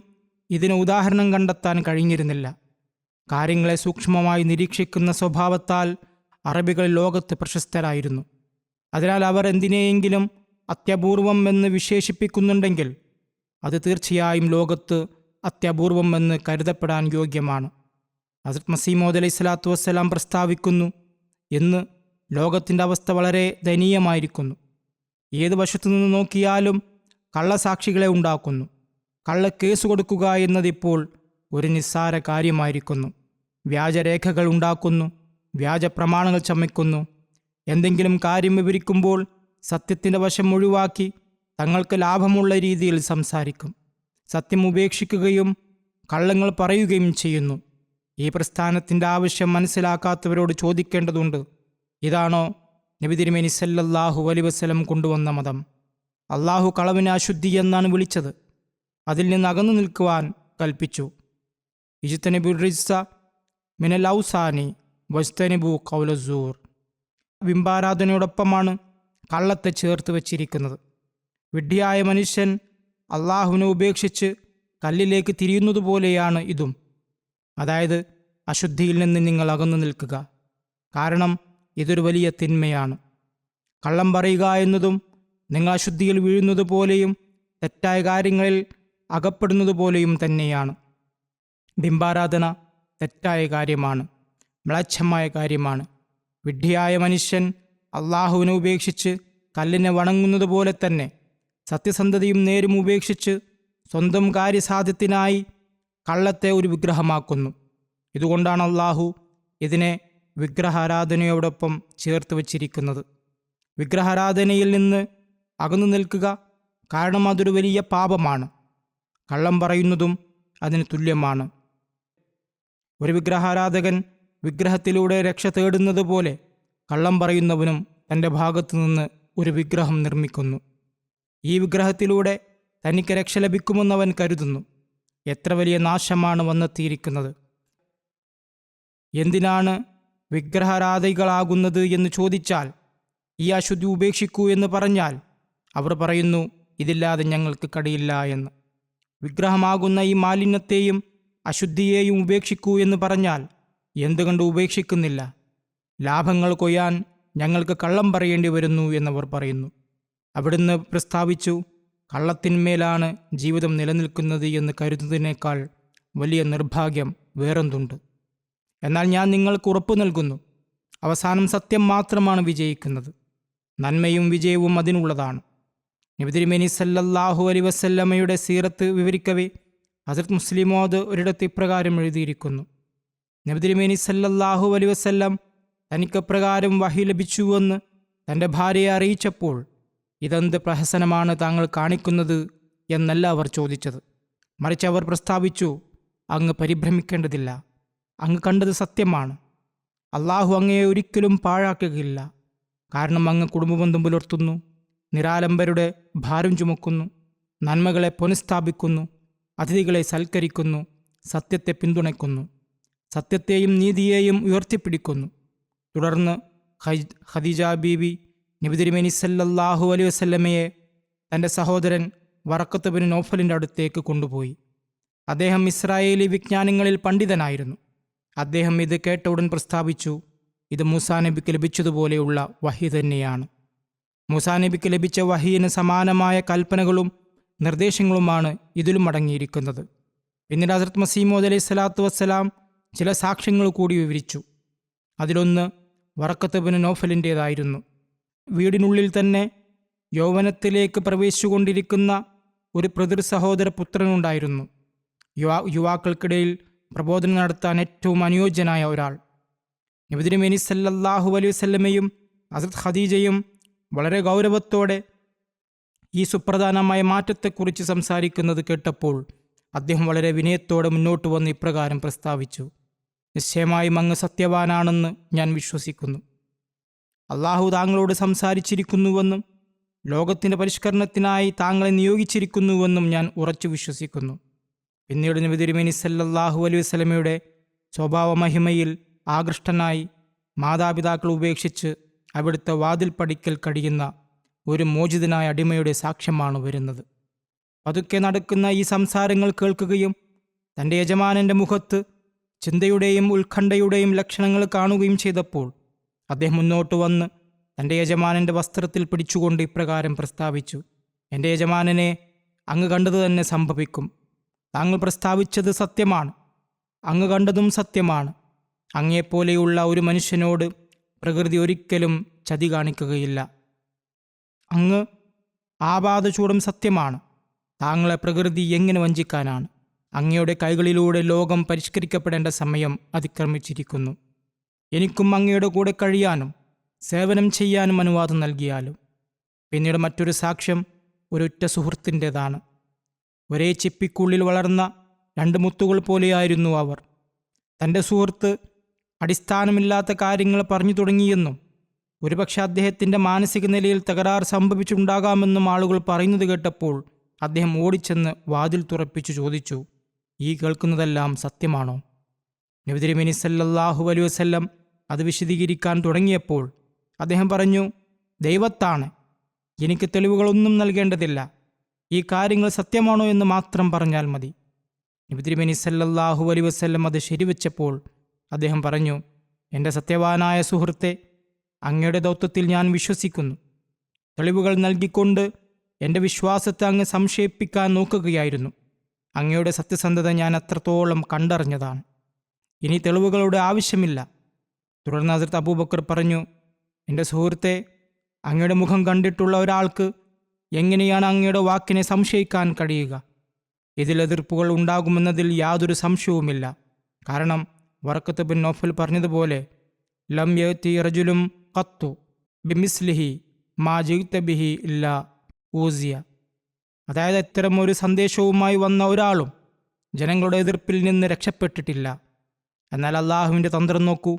ഇതിന് ഉദാഹരണം കണ്ടെത്താൻ കഴിഞ്ഞിരുന്നില്ല. കാര്യങ്ങളെ സൂക്ഷ്മമായി നിരീക്ഷിക്കുന്ന സ്വഭാവത്താൽ അറബികൾ ലോകത്ത് പ്രശസ്തരായിരുന്നു. അതിനാൽ അവർ എന്തിനെയെങ്കിലും അത്യപൂർവം എന്ന് വിശേഷിപ്പിക്കുന്നുണ്ടെങ്കിൽ അത് തീർച്ചയായും ലോകത്ത് അത്യപൂർവം എന്ന് കരുതപ്പെടാൻ യോഗ്യമാണ്. ഹസ്രത്ത് മസീഹ് മൗഊദ് അലൈഹി സ്വലാത്തു വസ്സലാം പ്രസ്താവിക്കുന്നു, ഇന്ന് ലോകത്തിൻ്റെ അവസ്ഥ വളരെ ദയനീയമായിരിക്കുന്നു. ഏത് വശത്തു നിന്ന് നോക്കിയാലും കള്ളസാക്ഷികളെ ഉണ്ടാക്കുന്നു. കള്ളക്കേസ് കൊടുക്കുക എന്നതിപ്പോൾ ഒരു നിസ്സാര കാര്യമായിരിക്കുന്നു. വ്യാജരേഖകൾ ഉണ്ടാക്കുന്നു, വ്യാജ പ്രമാണങ്ങൾ ചമയ്ക്കുന്നു. എന്തെങ്കിലും കാര്യം വിവരിക്കുമ്പോൾ സത്യത്തിൻ്റെ വശം ഒഴിവാക്കി തങ്ങൾക്ക് ലാഭമുള്ള രീതിയിൽ സംസാരിക്കും. സത്യം ഉപേക്ഷിക്കുകയും കള്ളങ്ങൾ പറയുകയും ചെയ്യുന്നു. ഈ പ്രസ്ഥാനത്തിൻ്റെ ആവശ്യം മനസ്സിലാക്കാത്തവരോട് ചോദിക്കേണ്ടതുണ്ട്, ഇതാണോ നബി തിരുമേനി സല്ലല്ലാഹു അലൈഹി വസല്ലം കൊണ്ടുവന്ന മതം? അള്ളാഹു കളവിനെ അശുദ്ധി എന്നാണ് വിളിച്ചത്. അതിൽ നിന്ന് അകന്നു നിൽക്കുവാൻ കൽപ്പിച്ചു. ഇജ്തനിബുർ റിജ്സ മിനൽ ഔസാനി വജ്തനിബു ഖൗലസ്സൂർ. ബിംബാരാധനയോടൊപ്പമാണ് കള്ളത്തെ ചേർത്ത് വച്ചിരിക്കുന്നത്. വിഡ്ഢിയായ മനുഷ്യൻ അള്ളാഹുവിനെ ഉപേക്ഷിച്ച് കല്ലിലേക്ക് തിരിയുന്നതുപോലെയാണ് ഇതും. അതായത് അശുദ്ധിയിൽ നിന്ന് നിങ്ങൾ അകന്നു നിൽക്കുക. കാരണം ഇതൊരു വലിയ തിന്മയാണ്. കള്ളം പറയുക എന്നതും നിങ്ങൾ അശുദ്ധിയിൽ വീഴുന്നത് പോലെയും തെറ്റായ കാര്യങ്ങളിൽ അകപ്പെടുന്നത് പോലെയും തന്നെയാണ്. ബിംബാരാധന തെറ്റായ കാര്യമാണ്, മ്ലേച്ഛമായ കാര്യമാണ്. വിഡ്ഢിയായ മനുഷ്യൻ അള്ളാഹുവിനെ ഉപേക്ഷിച്ച് കല്ലിനെ വണങ്ങുന്നത് പോലെ തന്നെ സത്യസന്ധതയും നേരും ഉപേക്ഷിച്ച് സ്വന്തം കാര്യസാധ്യത്തിനായി കള്ളത്തെ ഒരു വിഗ്രഹമാക്കുന്നു. ഇതുകൊണ്ടാണ് അള്ളാഹു ഇതിനെ വിഗ്രഹാരാധനയോടൊപ്പം ചേർത്ത് വച്ചിരിക്കുന്നത്. വിഗ്രഹാരാധനയിൽ നിന്ന് അകന്നു നിൽക്കുക, കാരണം അതൊരു വലിയ പാപമാണ്. കള്ളം പറയുന്നതും അതിന് തുല്യമാണ്. ഒരു വിഗ്രഹാരാധകൻ വിഗ്രഹത്തിലൂടെ രക്ഷ തേടുന്നത് പോലെ കള്ളം പറയുന്നവനും തൻ്റെ ഭാഗത്തു നിന്ന് ഒരു വിഗ്രഹം നിർമ്മിക്കുന്നു. ഈ വിഗ്രഹത്തിലൂടെ തനിക്ക് രക്ഷ ലഭിക്കുമെന്നവൻ കരുതുന്നു. എത്ര വലിയ നാശമാണ് വന്നെത്തിയിരിക്കുന്നത്! എന്തിനാണ് വിഗ്രഹാരാധികളാകുന്നത് എന്ന് ചോദിച്ചാൽ, ഈ അശുദ്ധി ഉപേക്ഷിക്കൂ എന്ന് പറഞ്ഞാൽ അവർ പറയുന്നു, ഇതില്ലാതെ ഞങ്ങൾക്ക് കഴിയില്ല എന്ന്. വിഗ്രഹമാകുന്ന ഈ മാലിന്യത്തെയും അശുദ്ധിയെയും ഉപേക്ഷിക്കൂ എന്ന് പറഞ്ഞാൽ എന്തുകൊണ്ട് ഉപേക്ഷിക്കുന്നില്ല? ലാഭങ്ങൾ കൊയ്യാൻ ഞങ്ങൾക്ക് കള്ളം പറയേണ്ടി വരുന്നു എന്നവർ പറയുന്നു. അവിടുന്ന് പ്രസ്താവിച്ചു, കള്ളത്തിന്മേലാണ് ജീവിതം നിലനിൽക്കുന്നത് എന്ന് കരുതുന്നതിനേക്കാൾ വലിയ നിർഭാഗ്യം വേറെന്തുണ്ട്? എന്നാൽ ഞാൻ നിങ്ങൾക്ക് ഉറപ്പു നൽകുന്നു, അവസാനം സത്യം മാത്രമാണ് വിജയിക്കുന്നത്. നന്മയും വിജയവും അതിനുള്ളതാണ്. നബി തിരുമേനി സല്ലല്ലാഹു അലൈഹി വസല്ലമയുടെ സീറത്ത് വിവരിക്കവേ ഹസ്രത്ത് മുസ്ലിം മൗഊദ് ഒരിടത്ത് ഇപ്രകാരം എഴുതിയിരിക്കുന്നു: നബി തിരുമേനി സല്ലല്ലാഹു അലൈഹി വസല്ലം തനിക്ക് പ്രകാരം വഹി ലഭിച്ചുവെന്ന് തൻ്റെ ഭാര്യയെ അറിയിച്ചപ്പോൾ, ഇതെന്ത് പ്രഹസനമാണ് താങ്കൾ കാണിക്കുന്നത് എന്നല്ല അവർ ചോദിച്ചത്. മറിച്ച് അവർ പ്രസ്താവിച്ചു, അങ്ങ് പരിഭ്രമിക്കേണ്ടതില്ല, അങ്ങ് കണ്ടത് സത്യമാണ്. അള്ളാഹു അങ്ങയെ ഒരിക്കലും പാഴാക്കുകയില്ല. കാരണം അങ്ങ് കുടുംബബന്ധം പുലർത്തുന്നു, നിരാലംബരുടെ ഭാരം ചുമക്കുന്നു, നന്മകളെ പുനഃസ്ഥാപിക്കുന്നു, അതിഥികളെ സൽക്കരിക്കുന്നു, സത്യത്തെ പിന്തുണയ്ക്കുന്നു, സത്യത്തെയും നീതിയെയും ഉയർത്തിപ്പിടിക്കുന്നു. തുടർന്ന് ഖദീജ ബീവി നബി തിരുമേനി സല്ലല്ലാഹു അലൈഹി വസല്ലമയെ തൻ്റെ സഹോദരൻ വറഖത്ത് ബിൻ നൗഫലിൻ്റെ അടുത്തേക്ക് കൊണ്ടുപോയി. അദ്ദേഹം ഇസ്രായേലി വിജ്ഞാനങ്ങളിൽ പണ്ഡിതനായിരുന്നു. അദ്ദേഹം ഇത് കേട്ട ഉടൻ പ്രസ്താവിച്ചു, ഇത് മൂസാ നബിക്ക് ലഭിച്ചതുപോലെയുള്ള വഹി തന്നെയാണ്. മൂസാ നബിക്ക് ലഭിച്ച വഹിയിന് സമാനമായ കൽപ്പനകളും നിർദ്ദേശങ്ങളുമാണ് ഇതിലും അടങ്ങിയിരിക്കുന്നത്. പിന്നീട് ഹസ്രത്ത് മസീഹ് മൗഊദ് അലൈഹി സ്വലാത്തു വസ്സലാം ചില സാക്ഷ്യങ്ങൾ കൂടി വിവരിച്ചു. അതിലൊന്ന് വറഖത്ത് ബിൻ നൗഫലിൻ്റേതായിരുന്നു. വീടിനുള്ളിൽ തന്നെ യൗവനത്തിലേക്ക് പ്രവേശിച്ചുകൊണ്ടിരിക്കുന്ന ഒരു പിതൃ സഹോദര പുത്രനുണ്ടായിരുന്നു. യുവാക്കൾക്കിടയിൽ പ്രബോധനം നടത്താൻ ഏറ്റവും അനുയോജ്യനായ ഒരാൾ. നബി തിരുമേനി സല്ലല്ലാഹു അലൈഹി വസല്ലമയും ഹസ്രത്ത് ഖദീജയും വളരെ ഗൗരവത്തോടെ ഈ സുപ്രധാനമായ മാറ്റത്തെക്കുറിച്ച് സംസാരിക്കുന്നത് കേട്ടപ്പോൾ അദ്ദേഹം വളരെ വിനയത്തോടെ മുന്നോട്ട് വന്ന് ഇപ്രകാരം പ്രസ്താവിച്ചു: നിശ്ചയമായും അങ്ങ് സത്യവാനാണെന്ന് ഞാൻ വിശ്വസിക്കുന്നു. അള്ളാഹു താങ്കളോട് സംസാരിച്ചിരിക്കുന്നുവെന്നും ലോകത്തിൻ്റെ പരിഷ്കരണത്തിനായി താങ്കളെ നിയോഗിച്ചിരിക്കുന്നുവെന്നും ഞാൻ ഉറച്ചു വിശ്വസിക്കുന്നു. പിന്നീട് നബി തിരുമേനി സല്ലല്ലാഹു അലൈഹി വസല്ലമയുടെ സ്വഭാവമഹിമയിൽ ആകൃഷ്ടനായി മാതാപിതാക്കൾ ഉപേക്ഷിച്ച് അവിടുത്തെ വാതിൽപ്പടിക്കൽ കഴിയുന്ന ഒരു മോചിതനായ അടിമയുടെ സാക്ഷ്യമാണ് വരുന്നത്. പതുക്കെ നടക്കുന്ന ഈ സംസാരങ്ങൾ കേൾക്കുകയും തൻ്റെ യജമാനൻ്റെ മുഖത്ത് ചിന്തയുടെയും ഉത്കണ്ഠയുടെയും ലക്ഷണങ്ങൾ കാണുകയും ചെയ്തപ്പോൾ അദ്ദേഹം മുന്നോട്ട് വന്ന് തൻ്റെ യജമാനൻ്റെ വസ്ത്രത്തിൽ പിടിച്ചുകൊണ്ട് ഇപ്രകാരം പ്രസ്താവിച്ചു: എൻ്റെ യജമാനനെ, അങ്ങ് കണ്ടത് തന്നെ സംഭവിക്കും. താങ്കൾ പ്രസ്താവിച്ചത് സത്യമാണ്. അങ്ങ് കണ്ടതും സത്യമാണ്. അങ്ങയെപ്പോലെയുള്ള ഒരു മനുഷ്യനോട് പ്രകൃതി ഒരിക്കലും ചതി കാണിക്കുകയില്ല. അങ്ങ് ആപാദചൂടും സത്യമാണ്. താങ്കളെ പ്രകൃതി എങ്ങനെ വഞ്ചിക്കാനാണ്? അങ്ങയുടെ കൈകളിലൂടെ ലോകം പരിഷ്കരിക്കപ്പെടേണ്ട സമയം അതിക്രമിച്ചിരിക്കുന്നു. എനിക്കും അങ്ങയുടെ കൂടെ കഴിയാനും സേവനം ചെയ്യാനും അനുവാദം നൽകിയാലും. പിന്നീട് മറ്റൊരു സാക്ഷ്യം ഒരുറ്റ സുഹൃത്തിൻ്റെതാണ്. ഒരേ ചിപ്പിക്കുള്ളിൽ വളർന്ന രണ്ട് മുത്തുകൾ പോലെയായിരുന്നു അവർ. തൻ്റെ സുഹൃത്ത് അടിസ്ഥാനമില്ലാത്ത കാര്യങ്ങൾ പറഞ്ഞു തുടങ്ങിയെന്നും ഒരുപക്ഷെ അദ്ദേഹത്തിൻ്റെ മാനസിക നിലയിൽ തകരാർ സംഭവിച്ചിട്ടുണ്ടാകാമെന്നും ആളുകൾ പറയുന്നത് കേട്ടപ്പോൾ അദ്ദേഹം ഓടിച്ചെന്ന് വാതിൽ തുറപ്പിച്ചു ചോദിച്ചു: ഈ കേൾക്കുന്നതെല്ലാം സത്യമാണോ? നബി തിരുമേനി സല്ലല്ലാഹു അലൈഹി വസല്ലം അത് വിശദീകരിക്കാൻ തുടങ്ങിയപ്പോൾ അദ്ദേഹം പറഞ്ഞു: ദൈവത്താണ്, എനിക്ക് തെളിവുകളൊന്നും നൽകേണ്ടതില്ല. ഈ കാര്യങ്ങൾ സത്യമാണോ എന്ന് മാത്രം പറഞ്ഞാൽ മതി. നബി തിരുമേനി സല്ലല്ലാഹു അലൈഹി വസല്ലം അത് ശരിവെച്ചപ്പോൾ അദ്ദേഹം പറഞ്ഞു: എൻ്റെ സത്യവാനായ സുഹൃത്തെ, അങ്ങയുടെ ദൗത്യത്തിൽ ഞാൻ വിശ്വസിക്കുന്നു. തെളിവുകൾ നൽകിക്കൊണ്ട് എൻ്റെ വിശ്വാസത്തെ അങ്ങ് സംശയിപ്പിക്കാൻ നോക്കുകയായിരുന്നു. അങ്ങയുടെ സത്യസന്ധത ഞാൻ അത്രത്തോളം കണ്ടറിഞ്ഞതാണ്. ഇനി തെളിവുകളുടെ ആവശ്യമില്ല. തുടർന്ന് ഹസ്രത്ത് അബൂബക്കർ പറഞ്ഞു: എൻ്റെ സുഹൃത്തെ, അങ്ങയുടെ മുഖം കണ്ടിട്ടുള്ള ഒരാൾക്ക് എങ്ങനെയാണ് അങ്ങയുടെ വാക്കിനെ സംശയിക്കാൻ കഴിയുക? ഇതിൽ എതിർപ്പുകൾ ഉണ്ടാകുമെന്നതിൽ യാതൊരു സംശയവുമില്ല. കാരണം വറഖത്ത് ബിൻ നൗഫൽ പറഞ്ഞതുപോലെ, ലം യഅതി റജുലും ഖത്തു ബിമിസ്ലിഹി മാ ജിഅ്ത ബിഹി ഇല്ലാ ഊസിയ. അതായത്, ഇത്തരം ഒരു സന്ദേശവുമായി വന്ന ഒരാളും ജനങ്ങളുടെ എതിർപ്പിൽ നിന്ന് രക്ഷപ്പെട്ടിട്ടില്ല. എന്നാൽ അള്ളാഹുവിൻ്റെ തന്ത്രം നോക്കൂ.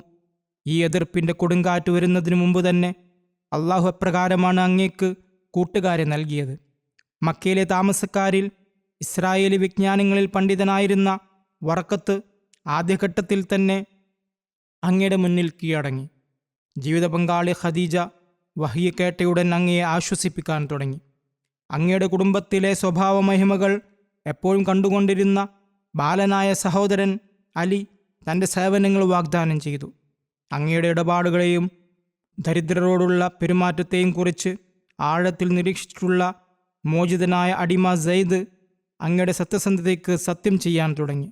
ഈ എതിർപ്പിൻ്റെ കൊടുങ്കാറ്റ് വരുന്നതിന് മുമ്പ് തന്നെ അള്ളാഹു എപ്രകാരമാണ് അങ്ങേക്ക് കൂട്ടുകാരെ നൽകിയത്. മക്കയിലെ താമസക്കാരിൽ ഇസ്രായേലി വിജ്ഞാനങ്ങളിൽ പണ്ഡിതനായിരുന്ന വറഖത്ത് ആദ്യഘട്ടത്തിൽ തന്നെ അങ്ങയുടെ മുന്നിൽ കീഴടങ്ങി. ജീവിത പങ്കാളി ഖദീജ വഹ്യ് കേട്ടയുടൻ അങ്ങയെ ആശ്വസിപ്പിക്കാൻ തുടങ്ങി. അങ്ങയുടെ കുടുംബത്തിലെ സ്വഭാവമഹിമകൾ എപ്പോഴും കണ്ടുകൊണ്ടിരുന്ന ബാലനായ സഹോദരൻ അലി തൻ്റെ സേവനങ്ങൾ വാഗ്ദാനം ചെയ്തു. അങ്ങയുടെ ഇടപാടുകളെയും ദരിദ്രരോടുള്ള പെരുമാറ്റത്തെയും കുറിച്ച് ആഴത്തിൽ നിരീക്ഷിച്ചിട്ടുള്ള മോചിതനായ അടിമ സെയ്ദ് അങ്ങയുടെ സത്യസന്ധതയ്ക്ക് സത്യം ചെയ്യാൻ തുടങ്ങി.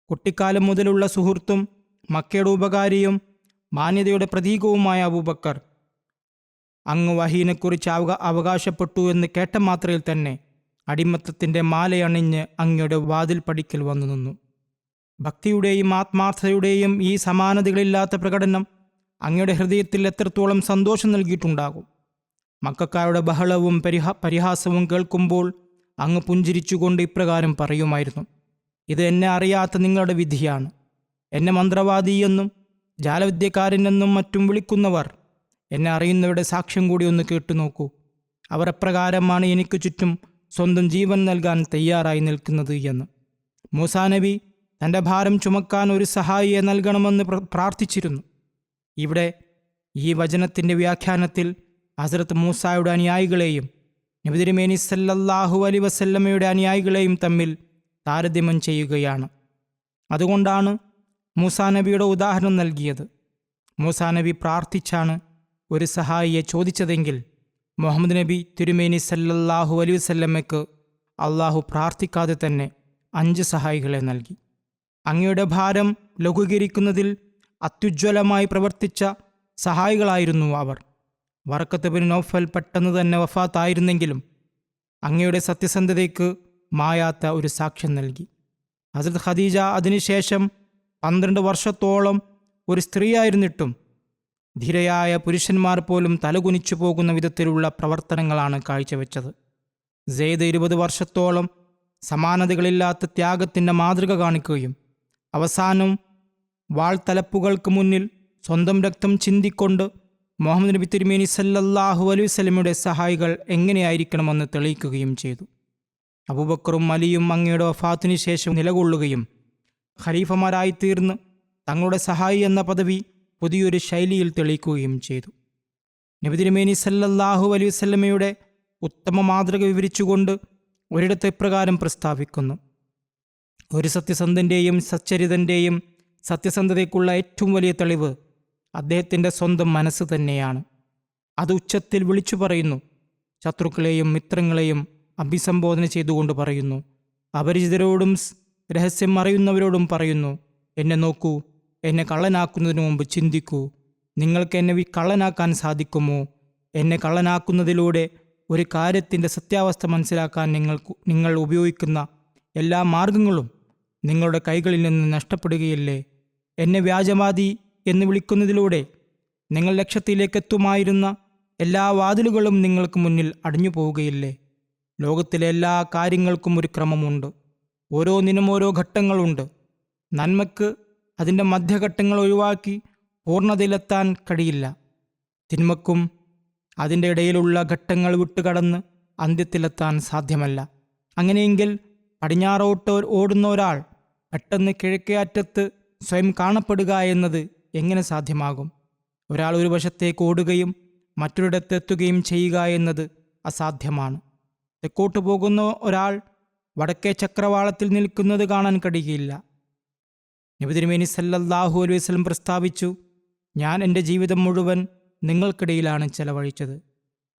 കുട്ടിക്കാലം മുതലുള്ള സുഹൃത്തും മക്കയുടെ ഉപകാരിയും മാന്യതയുടെ പ്രതീകവുമായ അബൂബക്കർ അങ്ങ് വഹീനെക്കുറിച്ച് അവകാശപ്പെട്ടു എന്ന് കേട്ട മാത്രയിൽ തന്നെ അടിമത്തത്തിൻ്റെ മാലയണിഞ്ഞ് അങ്ങയുടെ വാതിൽ പടിക്കൽ വന്നു നിന്നു. ഭക്തിയുടെയും ആത്മാർത്ഥതയുടെയും ഈ സമാനതകളില്ലാത്ത പ്രകടനം അങ്ങയുടെ ഹൃദയത്തിൽ എത്രത്തോളം സന്തോഷം നൽകിയിട്ടുണ്ടാകും. മക്കക്കാരുടെ ബഹളവും പരിഹാസവും കേൾക്കുമ്പോൾ അങ്ങ് പുഞ്ചിരിച്ചുകൊണ്ട് ഇപ്രകാരം പറയുമായിരുന്നു: ഇത് എന്നെ അറിയാത്ത നിങ്ങളുടെ വിധിയാണ്. എന്നെ മന്ത്രവാദിയെന്നും ജാലവിദ്യക്കാരനെന്നും മറ്റും വിളിക്കുന്നവർ എന്നെ അറിയുന്നവരുടെ സാക്ഷ്യം കൂടി ഒന്ന് കേട്ടുനോക്കൂ. അവർ എപ്രകാരമാണ് എനിക്ക് ചുറ്റും സ്വന്തം ജീവൻ നൽകാൻ തയ്യാറായി നിൽക്കുന്നത് എന്ന്. മൂസാ നബി തൻ്റെ ഭാരം ചുമക്കാൻ ഒരു സഹായിയെ നൽകണമെന്ന് പ്രാർത്ഥിച്ചിരുന്നു. ഇവിടെ ഈ വചനത്തിൻ്റെ വ്യാഖ്യാനത്തിൽ ഹസ്രത്ത് മൂസായുടെ അനുയായികളെയും നബി തിരുമേനി സല്ലല്ലാഹു അലൈഹി വസല്ലമയുടെ അനുയായികളെയും തമ്മിൽ താരതമ്യം ചെയ്യുകയാണ്. അതുകൊണ്ടാണ് മൂസാ നബിയുടെ ഉദാഹരണം നൽകിയത്. മൂസാ നബി പ്രാർത്ഥിച്ചാണ് ഒരു സഹായിയെ ചോദിച്ചതെങ്കിൽ മുഹമ്മദ് നബി തിരുമേനി സല്ലല്ലാഹു അലൈഹി വസല്ലമയ്ക്ക് അള്ളാഹു പ്രാർത്ഥിക്കാതെ തന്നെ 5 സഹായികളെ നൽകി. അങ്ങയുടെ ഭാരം ലഘൂകരിക്കുന്നതിൽ അത്യുജ്വലമായി പ്രവർത്തിച്ച സഹായികളായിരുന്നു അവർ. വറഖത്ത് ബിൻ നൗഫൽ പെട്ടെന്ന് തന്നെ വഫാത്തായിരുന്നെങ്കിലും അങ്ങയുടെ സത്യസന്ധതയ്ക്ക് മായാത്ത ഒരു സാക്ഷ്യം നൽകി. ഹസ്രത്ത് ഖദീജ അതിനുശേഷം 12 വർഷത്തോളം ഒരു സ്ത്രീയായിരുന്നിട്ടും ധീരയായ പുരുഷന്മാർ പോലും തലകുനിച്ചു പോകുന്ന വിധത്തിലുള്ള പ്രവർത്തനങ്ങളാണ് കാഴ്ചവെച്ചത്. സെയ്ദ് 20 വർഷത്തോളം സമാനതകളില്ലാത്ത ത്യാഗത്തിൻ്റെ മാതൃക കാണിക്കുകയും അവസാനം വാൾത്തലപ്പുകൾക്ക് മുന്നിൽ സ്വന്തം രക്തം ചിന്തിക്കൊണ്ട് മുഹമ്മദ് നബി തിരുമേനി സല്ലല്ലാഹു അലൈഹി വസല്ലമയുടെ സഹായികൾ എങ്ങനെയായിരിക്കണമെന്ന് തെളിയിക്കുകയും ചെയ്തു. അബൂബക്കറും അലിയും അങ്ങയുടെ വഫാത്തിനു ശേഷം നിലകൊള്ളുകയും ഖലീഫമാരായിത്തീർന്ന് തങ്ങളുടെ സഹായി എന്ന പദവി പുതിയൊരു ശൈലിയിൽ തെളിയിക്കുകയും ചെയ്തു. നബി തിരുമേനി സല്ലല്ലാഹു അലൈഹി വസല്ലമയുടെ ഉത്തമ മാതൃക വിവരിച്ചുകൊണ്ട് ഒരിടത്ത് ഇപ്രകാരം പ്രസ്താവിക്കുന്നു: ഒരു സത്യസന്ധൻ്റെയും സച്ചരിതൻ്റെയും സത്യസന്ധതയ്ക്കുള്ള ഏറ്റവും വലിയ തെളിവ് അദ്ദേഹത്തിൻ്റെ സ്വന്തം മനസ്സ് തന്നെയാണ്. അത് ഉച്ചത്തിൽ വിളിച്ചു പറയുന്നു. ശത്രുക്കളെയും മിത്രങ്ങളെയും അഭിസംബോധന ചെയ്തുകൊണ്ട് പറയുന്നു. അപരിചിതരോടും രഹസ്യം അറിയുന്നവരോടും പറയുന്നു, എന്നെ നോക്കൂ, എന്നെ കള്ളനാക്കുന്നതിന് മുമ്പ് ചിന്തിക്കൂ. നിങ്ങൾക്ക് എന്നെ കള്ളനാക്കാൻ സാധിക്കുമോ? എന്നെ കള്ളനാക്കുന്നതിലൂടെ ഒരു കാര്യത്തിൻ്റെ സത്യാവസ്ഥ മനസ്സിലാക്കാൻ നിങ്ങൾ ഉപയോഗിക്കുന്ന എല്ലാ മാർഗങ്ങളും നിങ്ങളുടെ കൈകളിൽ നിന്ന് നഷ്ടപ്പെടുകയില്ലേ? എന്നെ വ്യാജവാദി എന്ന് വിളിക്കുന്നതിലൂടെ നിങ്ങൾ ലക്ഷ്യത്തിലേക്കെത്തുമായിരുന്ന എല്ലാ വാതിലുകളും നിങ്ങൾക്ക് മുന്നിൽ അടഞ്ഞു പോവുകയില്ലേ? ലോകത്തിലെ എല്ലാ കാര്യങ്ങൾക്കും ഒരു ക്രമമുണ്ട്. ഓരോന്നിനും ഓരോ ഘട്ടങ്ങളുണ്ട്. നന്മയ്ക്ക് അതിൻ്റെ മധ്യഘട്ടങ്ങൾ ഒഴിവാക്കി പൂർണ്ണതയിലെത്താൻ കഴിയില്ല. തിന്മക്കും അതിൻ്റെ ഇടയിലുള്ള ഘട്ടങ്ങൾ വിട്ടുകടന്ന് അന്ത്യത്തിലെത്താൻ സാധ്യമല്ല. അങ്ങനെയെങ്കിൽ പടിഞ്ഞാറോട്ട് ഓടുന്ന ഒരാൾ പെട്ടെന്ന് കിഴക്കേ അറ്റത്ത് സ്വയം കാണപ്പെടുക എന്നത് എങ്ങനെ സാധ്യമാകും? ഒരാൾ ഒരു വശത്തേക്ക് ഓടുകയും മറ്റൊരിടത്തെത്തുകയും ചെയ്യുക എന്നത് അസാധ്യമാണ്. തെക്കോട്ട് പോകുന്ന ഒരാൾ വടക്കേ ചക്രവാളത്തിൽ നിൽക്കുന്നത് കാണാൻ കഴിയുകയില്ല. നബി തിരുമേനി സല്ലല്ലാഹു അലൈഹി വസല്ലം പ്രസ്താവിച്ചു: ഞാൻ എൻ്റെ ജീവിതം മുഴുവൻ നിങ്ങൾക്കിടയിലാണ് ചെലവഴിച്ചത്.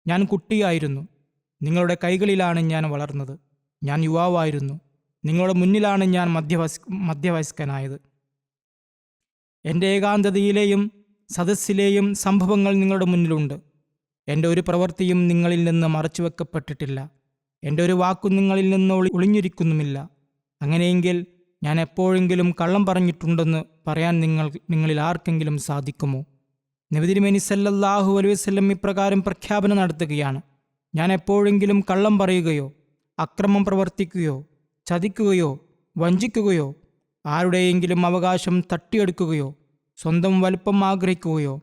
ഞാൻ കുട്ടിയായിരുന്നു, നിങ്ങളുടെ കൈകളിലാണ് ഞാൻ വളർന്നത്. ഞാൻ യുവാവായിരുന്നു, നിങ്ങളുടെ മുന്നിലാണ് ഞാൻ മധ്യവയസ്കനായത്. എൻ്റെ ഏകാന്തതയിലെയും സദസ്സിലെയും സംഭവങ്ങൾ നിങ്ങളുടെ മുന്നിലുണ്ട്. എൻ്റെ ഒരു പ്രവൃത്തിയും നിങ്ങളിൽ നിന്ന് മറച്ചു വെക്കപ്പെട്ടിട്ടില്ല. എൻ്റെ ഒരു വാക്കും നിങ്ങളിൽ നിന്ന് ഒളിഞ്ഞിരിക്കുന്നുമില്ല. അങ്ങനെയെങ്കിൽ ഞാൻ എപ്പോഴെങ്കിലും കള്ളം പറഞ്ഞിട്ടുണ്ടെന്ന് പറയാൻ നിങ്ങളിൽ ആർക്കെങ്കിലും സാധിക്കുമോ? നബി തിരുമേനി സല്ലല്ലാഹു അലൈഹി വസല്ലം ഇപ്രകാരം പ്രഖ്യാപനം നടത്തുകയാണ്: ഞാൻ എപ്പോഴെങ്കിലും കള്ളം പറയുകയോ അക്രമം പ്രവർത്തിക്കുകയോ ചതിക്കുകയോ വഞ്ചിക്കുകയോ ആരുടെയെങ്കിലും അവകാശം തട്ടിയെടുക്കുകയോ സ്വന്തം വലുപ്പം ആഗ്രഹിക്കുകയോ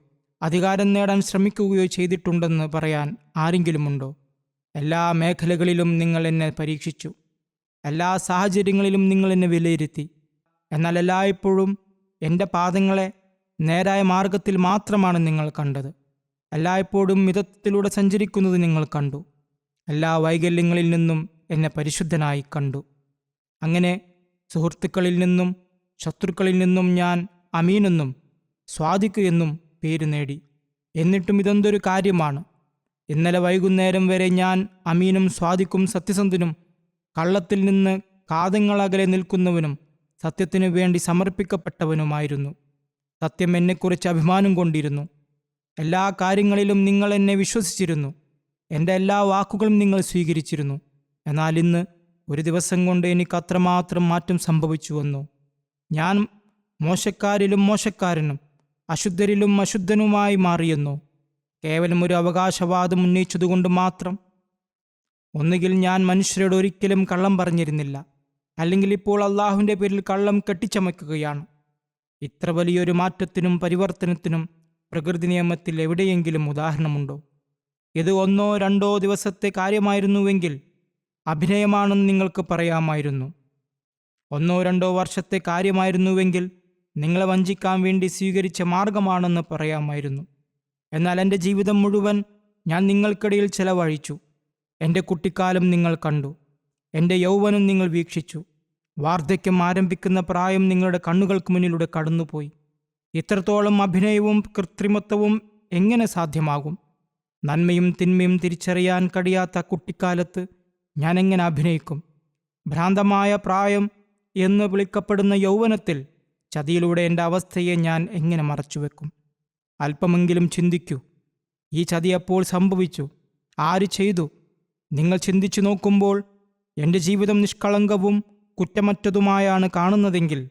അധികാരം നേടാൻ ശ്രമിക്കുകയോ ചെയ്തിട്ടുണ്ടെന്ന് പറയാൻ ആരെങ്കിലുമുണ്ടോ? എല്ലാ മേഖലകളിലും നിങ്ങൾ എന്നെ പരീക്ഷിച്ചു, എല്ലാ സാഹചര്യങ്ങളിലും നിങ്ങൾ എന്നെ വിലയിരുത്തി. എന്നാൽ എല്ലായ്പ്പോഴും എൻ്റെ പാദങ്ങളെ നേരായ മാർഗത്തിൽ മാത്രമാണ് നിങ്ങൾ കണ്ടത്. എല്ലായ്പ്പോഴും മിതത്തിലൂടെ സഞ്ചരിക്കുന്നത് നിങ്ങൾ കണ്ടു. എല്ലാ വൈകല്യങ്ങളിൽ നിന്നും എന്നെ പരിശുദ്ധനായി കണ്ടു. അങ്ങനെ സുഹൃത്തുക്കളിൽ നിന്നും ശത്രുക്കളിൽ നിന്നും ഞാൻ അമീനെന്നും സ്വാദിഖ് എന്നും പേര് നേടി. എന്നിട്ടും ഇതെന്തൊരു കാര്യമാണ്! ഇന്നലെ വൈകുന്നേരം വരെ ഞാൻ അമീനും സ്വാദിഖും സത്യസന്ധനും കള്ളത്തിൽ നിന്ന് കാതങ്ങളകലെ നിൽക്കുന്നവനും സത്യത്തിനു വേണ്ടി സമർപ്പിക്കപ്പെട്ടവനുമായിരുന്നു. സത്യം എന്നെക്കുറിച്ച് അഭിമാനം കൊണ്ടിരുന്നു. എല്ലാ കാര്യങ്ങളിലും നിങ്ങൾ എന്നെ വിശ്വസിച്ചിരുന്നു. എൻ്റെ എല്ലാ വാക്കുകളും നിങ്ങൾ സ്വീകരിച്ചിരുന്നു. എന്നാൽ ഇന്ന് ഒരു ദിവസം കൊണ്ട് എനിക്ക് അത്രമാത്രം മാറ്റം സംഭവിച്ചുവെന്നു. ഞാൻ മോശക്കാരിലും മോശക്കാരനും അശുദ്ധരിലും അശുദ്ധനുമായി മാറിയെന്നു. കേവലം ഒരു അവകാശവാദം ഉന്നയിച്ചതുകൊണ്ട് മാത്രം. ഒന്നുകിൽ ഞാൻ മനുഷ്യരോട് ഒരിക്കലും കള്ളം പറഞ്ഞിരുന്നില്ല, അല്ലെങ്കിൽ ഇപ്പോൾ അള്ളാഹുവിൻ്റെ പേരിൽ കള്ളം കെട്ടിച്ചമയ്ക്കുകയാണ്. ഇത്ര വലിയൊരു മാറ്റത്തിനും പരിവർത്തനത്തിനും പ്രകൃതി നിയമത്തിൽ എവിടെയെങ്കിലും ഉദാഹരണമുണ്ടോ? ഇത് 1-2 ദിവസത്തെ കാര്യമായിരുന്നുവെങ്കിൽ അഭിനയമാണെന്ന് നിങ്ങൾക്ക് പറയാമായിരുന്നു. 1-2 വർഷത്തെ കാര്യമായിരുന്നുവെങ്കിൽ നിങ്ങളെ വഞ്ചിക്കാൻ വേണ്ടി സ്വീകരിച്ച മാർഗമാണെന്ന് പറയാമായിരുന്നു. എന്നാൽ എൻ്റെ ജീവിതം മുഴുവൻ ഞാൻ നിങ്ങൾക്കിടയിൽ ചെലവഴിച്ചു. എൻ്റെ കുട്ടിക്കാലം നിങ്ങൾ കണ്ടു, എൻ്റെ യൗവനം നിങ്ങൾ വീക്ഷിച്ചു. വാർദ്ധക്യം ആരംഭിക്കുന്ന പ്രായം നിങ്ങളുടെ കണ്ണുകൾക്ക് മുന്നിലൂടെ കടന്നുപോയി. ഇത്രത്തോളം അഭിനയവും കൃത്രിമത്വവും എങ്ങനെ സാധ്യമാകും? നന്മയും തിന്മയും തിരിച്ചറിയാൻ കഴിയാത്ത കുട്ടിക്കാലത്ത് ഞാൻ എങ്ങനെ അഭിനയിക്കും? ഭ്രാന്തമായ പ്രായം എന്ന് വിളിക്കപ്പെടുന്ന യൗവനത്തിൽ ചതിയിലൂടെ എൻ്റെ അവസ്ഥയെ ഞാൻ എങ്ങനെ മറച്ചുവെക്കും? അല്പമെങ്കിലും ചിന്തിക്കൂ. ഈ ചതി എപ്പോൾ സംഭവിച്ചു? ആര് ചെയ്തു? നിങ്ങൾ ചിന്തിച്ചു നോക്കുമ്പോൾ എൻ്റെ ജീവിതം നിഷ്കളങ്കവും കുറ്റമറ്റതുമായാണ് കാണുന്നതെങ്കിൽ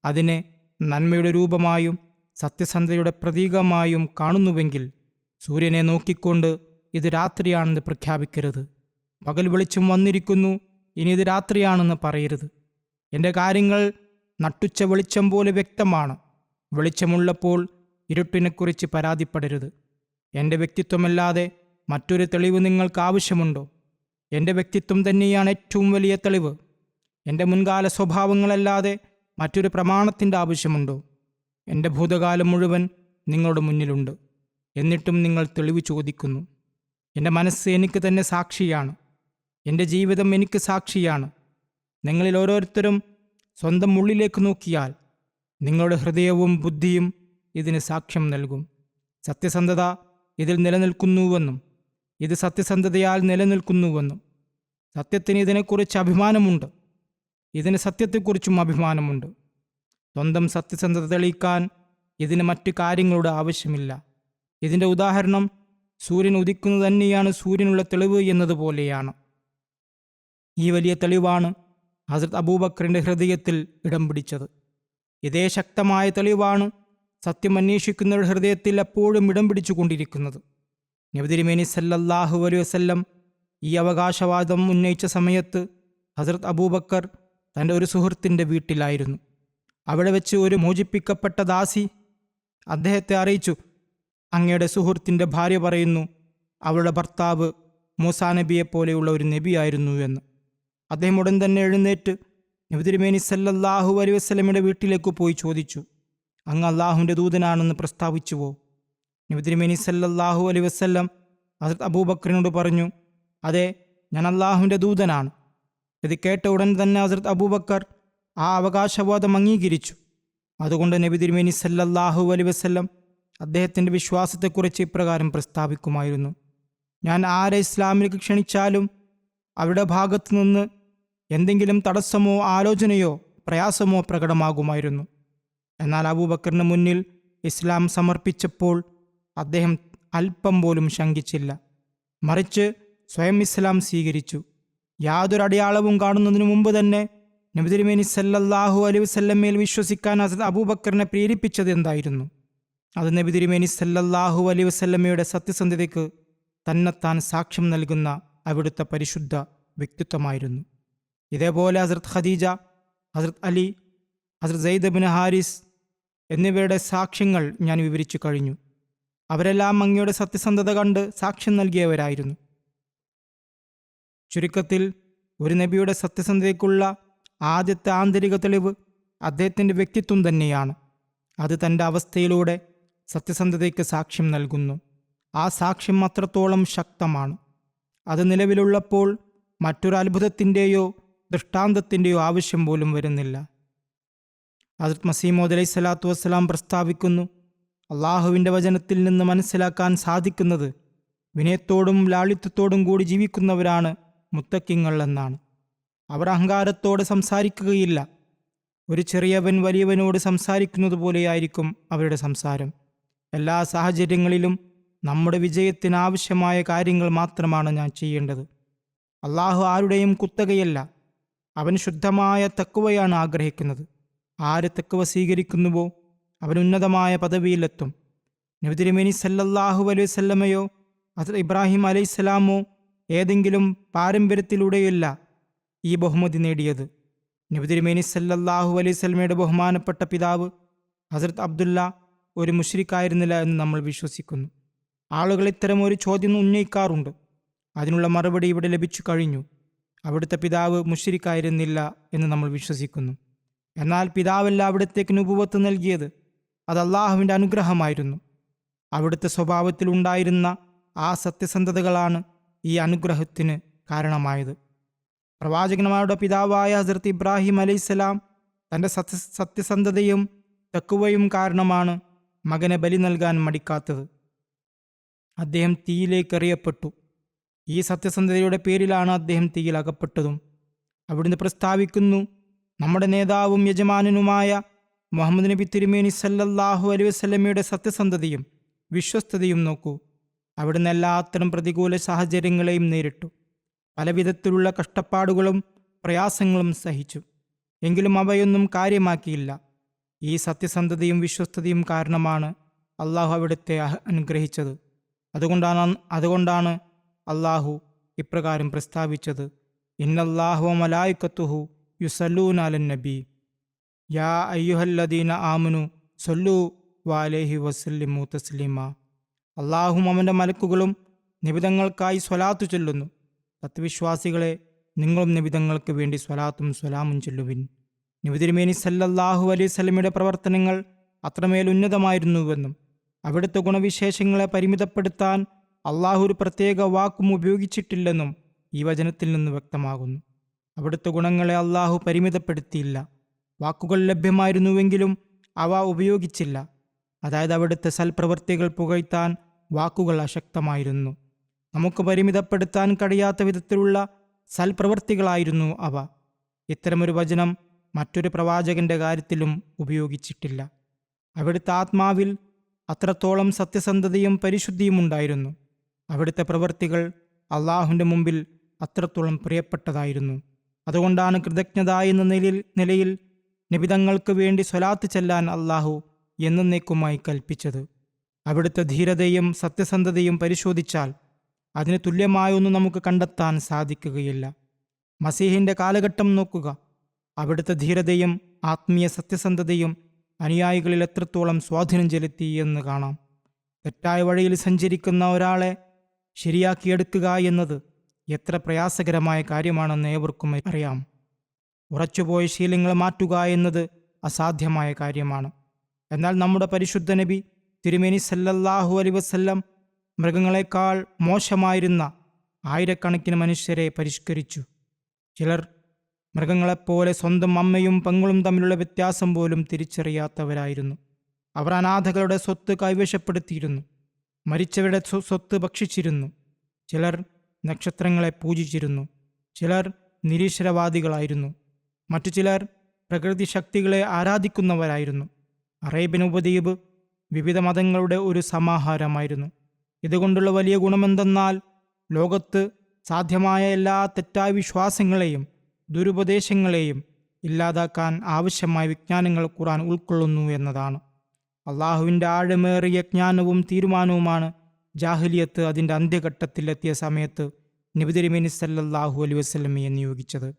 അതിനെ നന്മയുടെ രൂപമായും സത്യസന്ധതയുടെ പ്രതീകമായും കാണുന്നുവെങ്കിൽ സൂര്യനെ നോക്കിക്കൊണ്ട് ഇത് രാത്രിയാണെന്ന് പ്രഖ്യാപിക്കരുത്. പകൽ വെളിച്ചം വന്നിരിക്കുന്നു, ഇനി ഇത് രാത്രിയാണെന്ന് പറയരുത്. എൻ്റെ കാര്യങ്ങൾ നട്ടുച്ച വെളിച്ചം പോലെ വ്യക്തമാണ്. വെളിച്ചമുള്ളപ്പോൾ ഇരുട്ടിനെക്കുറിച്ച് പരാതിപ്പെടരുത്. എൻ്റെ വ്യക്തിത്വമല്ലാതെ മറ്റൊരു തെളിവ് നിങ്ങൾക്ക് ആവശ്യമുണ്ടോ? എൻ്റെ വ്യക്തിത്വം തന്നെയാണ് ഏറ്റവും വലിയ തെളിവ്. എൻ്റെ മുൻകാല സ്വഭാവങ്ങളല്ലാതെ മറ്റൊരു പ്രമാണത്തിൻ്റെ ആവശ്യമുണ്ടോ? എൻ്റെ ഭൂതകാലം മുഴുവൻ നിങ്ങളുടെ മുന്നിലുണ്ട്. എന്നിട്ടും നിങ്ങൾ തെളിവ് ചോദിക്കുന്നു. എൻ്റെ മനസ്സ് എനിക്ക് തന്നെ സാക്ഷിയാണ്. എൻ്റെ ജീവിതം എനിക്ക് സാക്ഷിയാണ്. നിങ്ങളിൽ ഓരോരുത്തരും സ്വന്തം ഉള്ളിലേക്ക് നോക്കിയാൽ നിങ്ങളുടെ ഹൃദയവും ബുദ്ധിയും ഇതിന് സാക്ഷ്യം നൽകും. സത്യസന്ധത ഇതിൽ നിലനിൽക്കുന്നുവെന്നും ഇത് സത്യസന്ധതയാൽ നിലനിൽക്കുന്നുവെന്നും. സത്യത്തിന് ഇതിനെക്കുറിച്ച് അഭിമാനമുണ്ട്. ഇതിന് സത്യത്തെക്കുറിച്ചും അഭിമാനമുണ്ട്. സ്വന്തം സത്യസന്ധത തെളിയിക്കാൻ ഇതിന് മറ്റു കാര്യങ്ങളുടെ ആവശ്യമില്ല. ഇതിൻ്റെ ഉദാഹരണം സൂര്യൻ ഉദിക്കുന്നത് തന്നെയാണ് സൂര്യനുള്ള തെളിവ് എന്നതുപോലെയാണ്. ഈ വലിയ തെളിവാണ് ഹസ്രത്ത് അബൂബക്കറിൻ്റെ ഹൃദയത്തിൽ ഇടം പിടിച്ചത്. ഇതേ ശക്തമായ തെളിവാണ് സത്യം അന്വേഷിക്കുന്നവരുടെ ഹൃദയത്തിൽ എപ്പോഴും ഇടം പിടിച്ചുകൊണ്ടിരിക്കുന്നത്. നബി തിരുമേനി സല്ലല്ലാഹു അലൈഹി വസല്ലം ഈ അവകാശവാദം ഉന്നയിച്ച സമയത്ത് ഹസ്രത്ത് അബൂബക്കർ തൻ്റെ ഒരു സുഹൃത്തിൻ്റെ വീട്ടിലായിരുന്നു. അവിടെ വെച്ച് ഒരു മോചിപ്പിക്കപ്പെട്ട ദാസി അദ്ദേഹത്തെ അറിയിച്ചു, അങ്ങയുടെ സുഹൃത്തിൻ്റെ ഭാര്യ പറയുന്നു അവളുടെ ഭർത്താവ് മൂസാ നബിയെപ്പോലെയുള്ള ഒരു നബിയായിരുന്നു എന്ന്. അദ്ദേഹം ഉടൻ തന്നെ എഴുന്നേറ്റ് നബി തിരുമേനി സല്ലല്ലാഹു അലൈഹി വസല്ലമയുടെ വീട്ടിലേക്ക് പോയി ചോദിച്ചു, അങ്ങ് അള്ളാഹുവിൻ്റെ ദൂതനാണെന്ന് പ്രസ്താവിച്ചുവോ? നബി തിരുമേനി സല്ലല്ലാഹു അലൈഹി വസല്ലം ഹസ്രത്ത് അബൂബക്കറിനോട് പറഞ്ഞു, അതെ, ഞാൻ അള്ളാഹുവിൻ്റെ ദൂതനാണ്. ഇത് കേട്ട ഉടൻ തന്നെ ഹസ്രത്ത് അബൂബക്കർ ആ അവകാശവാദം അംഗീകരിച്ചു. അതുകൊണ്ട് നബി തിരുമേനി സല്ലല്ലാഹു അലൈഹി വസല്ലം അദ്ദേഹത്തിൻ്റെ വിശ്വാസത്തെക്കുറിച്ച് ഇപ്രകാരം പ്രസ്താവിക്കുമായിരുന്നു, ഞാൻ ആരെ ഇസ്ലാമിലേക്ക് ക്ഷണിച്ചാലും അവരുടെ ഭാഗത്തു നിന്ന് എന്തെങ്കിലും തടസ്സമോ ആലോചനയോ പ്രയാസമോ പ്രകടമാകുമായിരുന്നു. എന്നാൽ അബൂബക്കറിന് മുന്നിൽ ഇസ്ലാം സമർപ്പിച്ചപ്പോൾ അദ്ദേഹം അല്പം പോലും ശങ്കിച്ചില്ല. മറിച്ച് സ്വയം ഇസ്ലാം സ്വീകരിച്ചു. യാതൊരു അടയാളവും കാണുന്നതിനു മുമ്പ് തന്നെ നബി തിരുമേനി സല്ലല്ലാഹു അലൈഹി വസല്ലമയിൽ വിശ്വസിക്കാൻ ഹസ്രത്ത് അബൂബക്കറിനെ പ്രേരിപ്പിച്ചത് എന്തായിരുന്നു? അത് നബി തിരുമേനി സല്ലല്ലാഹു അലൈഹി വസല്ലമയുടെ സത്യസന്ധതയ്ക്ക് തന്നെത്താൻ സാക്ഷ്യം നൽകുന്ന അവിടുത്തെ പരിശുദ്ധ വ്യക്തിത്വമായിരുന്നു. ഇതേപോലെ ഹസ്രത്ത് ഖദീജ, ഹസ്രത്ത് അലി, ഹസ്രത്ത് സെയ്ദ് ബിൻ ഹാരിസ് എന്നിവരുടെ സാക്ഷ്യങ്ങൾ ഞാൻ വിവരിച്ചു കഴിഞ്ഞു. അവരെല്ലാം അങ്ങയുടെ സത്യസന്ധത കണ്ട് സാക്ഷ്യം നൽകിയവരായിരുന്നു. ചുരുക്കത്തിൽ ഒരു നബിയുടെ സത്യസന്ധതയ്ക്കുള്ള ആദ്യത്തെ ആന്തരിക തെളിവ് അദ്ദേഹത്തിൻ്റെ വ്യക്തിത്വം തന്നെയാണ്. അത് തൻ്റെ അവസ്ഥയിലൂടെ സത്യസന്ധതയ്ക്ക് സാക്ഷ്യം നൽകുന്നു. ആ സാക്ഷ്യം അത്രത്തോളം ശക്തമാണ്. അത് നിലവിലുള്ളപ്പോൾ മറ്റൊരു അത്ഭുതത്തിൻ്റെയോ ദൃഷ്ടാന്തത്തിൻ്റെയോ ആവശ്യം പോലും വരുന്നില്ല. ഹസ്രത്ത് മസീമോദ് അലൈഹി സ്വലാത്തു വസ്സലാം പ്രസ്താവിക്കുന്നു, അള്ളാഹുവിൻ്റെ വചനത്തിൽ നിന്ന് മനസ്സിലാക്കാൻ സാധിക്കുന്നത് വിനയത്തോടും ലാളിത്യത്തോടും കൂടി ജീവിക്കുന്നവരാണ് മുത്തക്കിങ്ങൾ എന്നാണ്. അവർ അഹങ്കാരത്തോടെ സംസാരിക്കുകയില്ല. ഒരു ചെറിയവൻ വലിയവനോട് സംസാരിക്കുന്നത് പോലെയായിരിക്കും അവരുടെ സംസാരം. എല്ലാ സാഹചര്യങ്ങളിലും നമ്മുടെ വിജയത്തിനാവശ്യമായ കാര്യങ്ങൾ മാത്രമാണ് ഞാൻ ചെയ്യേണ്ടത്. അള്ളാഹു ആരുടെയും കുത്തകയല്ല. അവൻ ശുദ്ധമായ തഖ്വയാണ് ആഗ്രഹിക്കുന്നത്. ആര് തഖ്വ സ്വീകരിക്കുന്നുവോ അവൻ ഉന്നതമായ പദവിയിലെത്തും. നബി തിരുമേനി സല്ലല്ലാഹു അലൈഹി വസല്ലമയോ ഹസ്രത്ത് ഇബ്രാഹിം അലൈഹിസ്സലാമോ ഏതെങ്കിലും പാരമ്പര്യത്തിലൂടെയല്ല ഈ ബഹുമതി നേടിയത്. നബി തിരുമേനി സല്ലല്ലാഹു അലൈഹി വസല്ലമയുടെ ബഹുമാനപ്പെട്ട പിതാവ് ഹസ്രത്ത് അബ്ദുല്ല ഒരു മുശ്രിക്കായിരുന്നില്ല എന്ന് നമ്മൾ വിശ്വസിക്കുന്നു. ആളുകൾ ഇത്തരം ഒരു ചോദ്യം ഉന്നയിക്കാറുണ്ട്. അതിനുള്ള മറുപടി ഇവിടെ ലഭിച്ചു കഴിഞ്ഞു. അവിടുത്തെ പിതാവ് മുശ്രിക്കായിരുന്നില്ല എന്ന് നമ്മൾ വിശ്വസിക്കുന്നു. എന്നാൽ പിതാവല്ല അവിടത്തേക്ക് നുബുവത്ത് നൽകിയത്. അത് അള്ളാഹുവിൻ്റെ അനുഗ്രഹമായിരുന്നു. അവിടുത്തെ സ്വഭാവത്തിലുണ്ടായിരുന്ന ആ സത്യസന്ധതകളാണ് ഈ അനുഗ്രഹത്തിന് കാരണമായത്. പ്രവാചകന്മാരുടെ പിതാവായ ഹസ്രത്ത് ഇബ്രാഹിം അലൈഹിസ്സലാം തൻ്റെ സത്യസന്ധതയും തഖ്വയും കാരണമാണ് മകനെ ബലി നൽകാൻ മടിക്കാത്തത്. അദ്ദേഹം തീയിലേക്ക് എറിയപ്പെട്ടു. ഈ സത്യസന്ധതയുടെ പേരിലാണ് അദ്ദേഹം തീയിൽ അകപ്പെട്ടതും. അവിടുന്ന് പ്രസ്താവിക്കുന്നു, നമ്മുടെ നേതാവും യജമാനനുമായ മുഹമ്മദ് നബി തിരുമേനി സല്ലല്ലാഹു അലൈഹി വസല്ലമയുടെ സത്യസന്ധതയും വിശ്വസ്തതയും നോക്കൂ. അവിടുന്ന് എല്ലാത്തരം പ്രതികൂല സാഹചര്യങ്ങളെയും നേരിട്ടു. പലവിധത്തിലുള്ള കഷ്ടപ്പാടുകളും പ്രയാസങ്ങളും സഹിച്ചു. എങ്കിലും അവയൊന്നും കാര്യമാക്കിയില്ല. ഈ സത്യസന്ധതയും വിശ്വസ്തതയും കാരണമാണ് അള്ളാഹു അവിടുത്തെ അനുഗ്രഹിച്ചത്. അതുകൊണ്ടാണ് അള്ളാഹു ഇപ്രകാരം പ്രസ്താവിച്ചത്, ഇന്നല്ലാഹു വ മലായികത്തുഹു യുസല്ലൂന അലൻ നബി യാ അയ്യുഹല്ലദീന ആമനു സൊല്ലു വാലേഹി വസല്ലിമു തസ്ലീമ. അള്ളാഹും അവൻ്റെ മലക്കുകളും നിബിതങ്ങൾക്കായി സ്വലാത്തു ചൊല്ലുന്നു. സത്യവിശ്വാസികളെ, നിങ്ങളും നിബിതങ്ങൾക്ക് വേണ്ടി സ്വലാത്തും സ്വലാമും ചൊല്ലുവിൻ. നബി തിരുമേനി സല്ലല്ലാഹു അലൈഹി വസല്ലമയുടെ പ്രവർത്തനങ്ങൾ അത്രമേൽ ഉന്നതമായിരുന്നുവെന്നും അവിടുത്തെ ഗുണവിശേഷങ്ങളെ പരിമിതപ്പെടുത്താൻ അള്ളാഹു ഒരു പ്രത്യേക വാക്കും ഉപയോഗിച്ചിട്ടില്ലെന്നും ഈ വചനത്തിൽ നിന്ന് വ്യക്തമാകുന്നു. അവിടുത്തെ ഗുണങ്ങളെ അള്ളാഹു പരിമിതപ്പെടുത്തിയില്ല. വാക്കുകൾ ലഭ്യമായിരുന്നുവെങ്കിലും അവ ഉപയോഗിച്ചില്ല. അതായത് അവിടുത്തെ സൽപ്രവൃത്തികൾ പുകഴ്ത്താൻ വാക്കുകൾ അശക്തമായിരുന്നു. നമുക്ക് പരിമിതപ്പെടുത്താൻ കഴിയാത്ത വിധത്തിലുള്ള സൽപ്രവൃത്തികളായിരുന്നു അവ. ഇത്തരമൊരു വചനം മറ്റൊരു പ്രവാചകന്റെ കാര്യത്തിലും ഉപയോഗിച്ചിട്ടില്ല. അവിടുത്തെ ആത്മാവിൽ അത്രത്തോളം സത്യസന്ധതയും പരിശുദ്ധിയും ഉണ്ടായിരുന്നു. അവിടുത്തെ പ്രവൃത്തികൾ അള്ളാഹുവിൻ്റെ മുമ്പിൽ അത്രത്തോളം പ്രിയപ്പെട്ടതായിരുന്നു. അതുകൊണ്ടാണ് കൃതജ്ഞത എന്ന നിലയിൽ നിബിതങ്ങൾക്ക് വേണ്ടി സ്വലാത്ത് ചെല്ലാൻ അള്ളാഹു എന്നേക്കുമായി കൽപ്പിച്ചത്. അവിടുത്തെ ധീരതയും സത്യസന്ധതയും പരിശോധിച്ചാൽ അതിന് തുല്യമായൊന്നും നമുക്ക് കണ്ടെത്താൻ സാധിക്കുകയില്ല. മസീഹിൻ്റെ കാലഘട്ടം നോക്കുക. അവിടുത്തെ ധീരതയും ആത്മീയ സത്യസന്ധതയും അനുയായികളിൽ എത്രത്തോളം സ്വാധീനം ചെലുത്തി എന്ന് കാണാം. തെറ്റായ വഴിയിൽ സഞ്ചരിക്കുന്ന ഒരാളെ ശരിയാക്കിയെടുക്കുക എന്നത് എത്ര പ്രയാസകരമായ കാര്യമാണെന്ന് ഏവർക്കും അറിയാം. ഉറച്ചുപോയ ശീലങ്ങൾ മാറ്റുക എന്നത് അസാധ്യമായ കാര്യമാണ്. എന്നാൽ നമ്മുടെ പരിശുദ്ധ നബി തിരുമേനി സല്ലല്ലാഹു അലൈഹി വസല്ലം മൃഗങ്ങളെക്കാൾ മോശമായിരുന്ന ആയിരക്കണക്കിന് മനുഷ്യരെ പരിഷ്കരിച്ചു. ചിലർ മൃഗങ്ങളെപ്പോലെ സ്വന്തം അമ്മയും പെങ്ങളും തമ്മിലുള്ള വ്യത്യാസം പോലും തിരിച്ചറിയാത്തവരായിരുന്നു. അവർ അനാഥകളുടെ സ്വത്ത് കൈവശപ്പെടുത്തിയിരുന്നു. മരിച്ചവരുടെ സ്വത്ത് ഭക്ഷിച്ചിരുന്നു. ചിലർ നക്ഷത്രങ്ങളെ പൂജിച്ചിരുന്നു. ചിലർ നിരീശ്വരവാദികളായിരുന്നു. മറ്റു ചിലർ പ്രകൃതി ശക്തികളെ ആരാധിക്കുന്നവരായിരുന്നു. അറേബ്യൻ ഉപദ്വീപ് വിവിധ മതങ്ങളുടെ ഒരു സമാഹാരമായിരുന്നു. ഇതുകൊണ്ടുള്ള വലിയ ഗുണമെന്തെന്നാൽ ലോകത്ത് സാധ്യമായ എല്ലാ തെറ്റായ വിശ്വാസങ്ങളെയും ദുരുപദേശങ്ങളെയും ഇല്ലാതാക്കാൻ ആവശ്യമായ വിജ്ഞാനങ്ങൾ ഖുർആൻ ഉൾക്കൊള്ളുന്നു എന്നതാണ്. അള്ളാഹുവിൻ്റെ ആഴമേറിയ ജ്ഞാനവും തീരുമാനവുമാണ് ജാഹിലിയത്ത് അതിൻ്റെ അന്ത്യഘട്ടത്തിലെത്തിയ സമയത്ത് നബി തിരുമേനി സല്ലല്ലാഹു അലൈഹി വസല്ലമയെ നിയോഗിച്ചത്.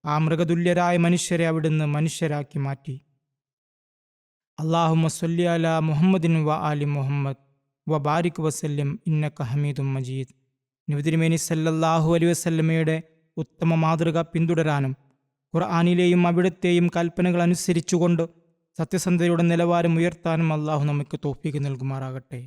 ആ മൃഗതുല്യരായ മനുഷ്യരെ അവിടുന്ന് മനുഷ്യരാക്കി മാറ്റി. അല്ലാഹുമ്മ സ്വല്ലി അലാ മുഹമ്മദിൻ വ ആലി മുഹമ്മദ് വ ബാരിക് വസല്ലിം ഇന്നക ഹമീദും മജീദ്. നബി തിരുമേനി സല്ലല്ലാഹു അലൈഹി വസല്ലമയുടെ ഉത്തമ മാതൃക പിന്തുടരാനും ഖുർആനിലെയും അവിടുത്തെയും കൽപ്പനകൾ അനുസരിച്ചുകൊണ്ട് സത്യസന്ധതയുടെ നിലവാരം ഉയർത്താനും അള്ളാഹു നമുക്ക് തൗഫീഖ് നൽകുമാറാകട്ടെ.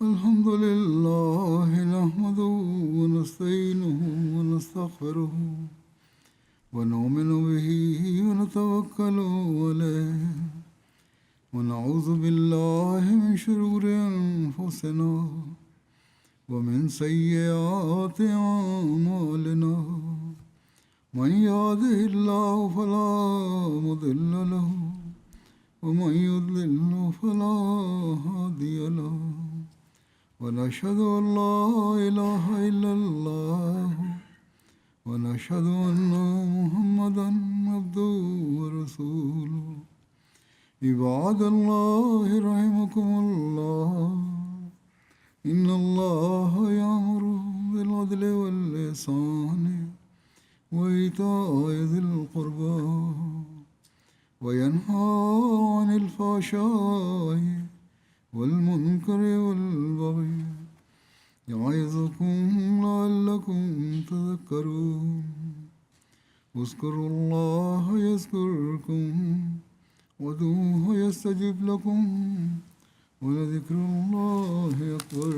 അൽഹംദുലില്ലാഹി നഹ്മദുഹു വനസ്തഈനുഹു വനസ്തഗ്ഫിറുഹു വനുഅ്മിനു ബിഹി വനതവക്കലു അലൈഹി വനഊദു ബില്ലാഹി മിൻ ശുറൂരി അൻഫുസിനാ വമിൻ സയ്യിആതി അഅ്മാലിനാ മൻ യഹ്ദിഹില്ലാഹു ഫലാ മുദില്ല ലഹു ومن يضلل فلا هادي له ونشهد أن لا إله إلا الله ونشهد أن محمدا عبده ورسوله. عباد الله رحمكم الله إن الله يأمر بالعدل والإحسان وإيتاء ذي القربى وينهى عن الفحشاء والمنكر والبغي يعظكم لعلكم تذكرون. اذكروا الله يذكركم وادعوه يستجب لكم ولذكر الله أكبر.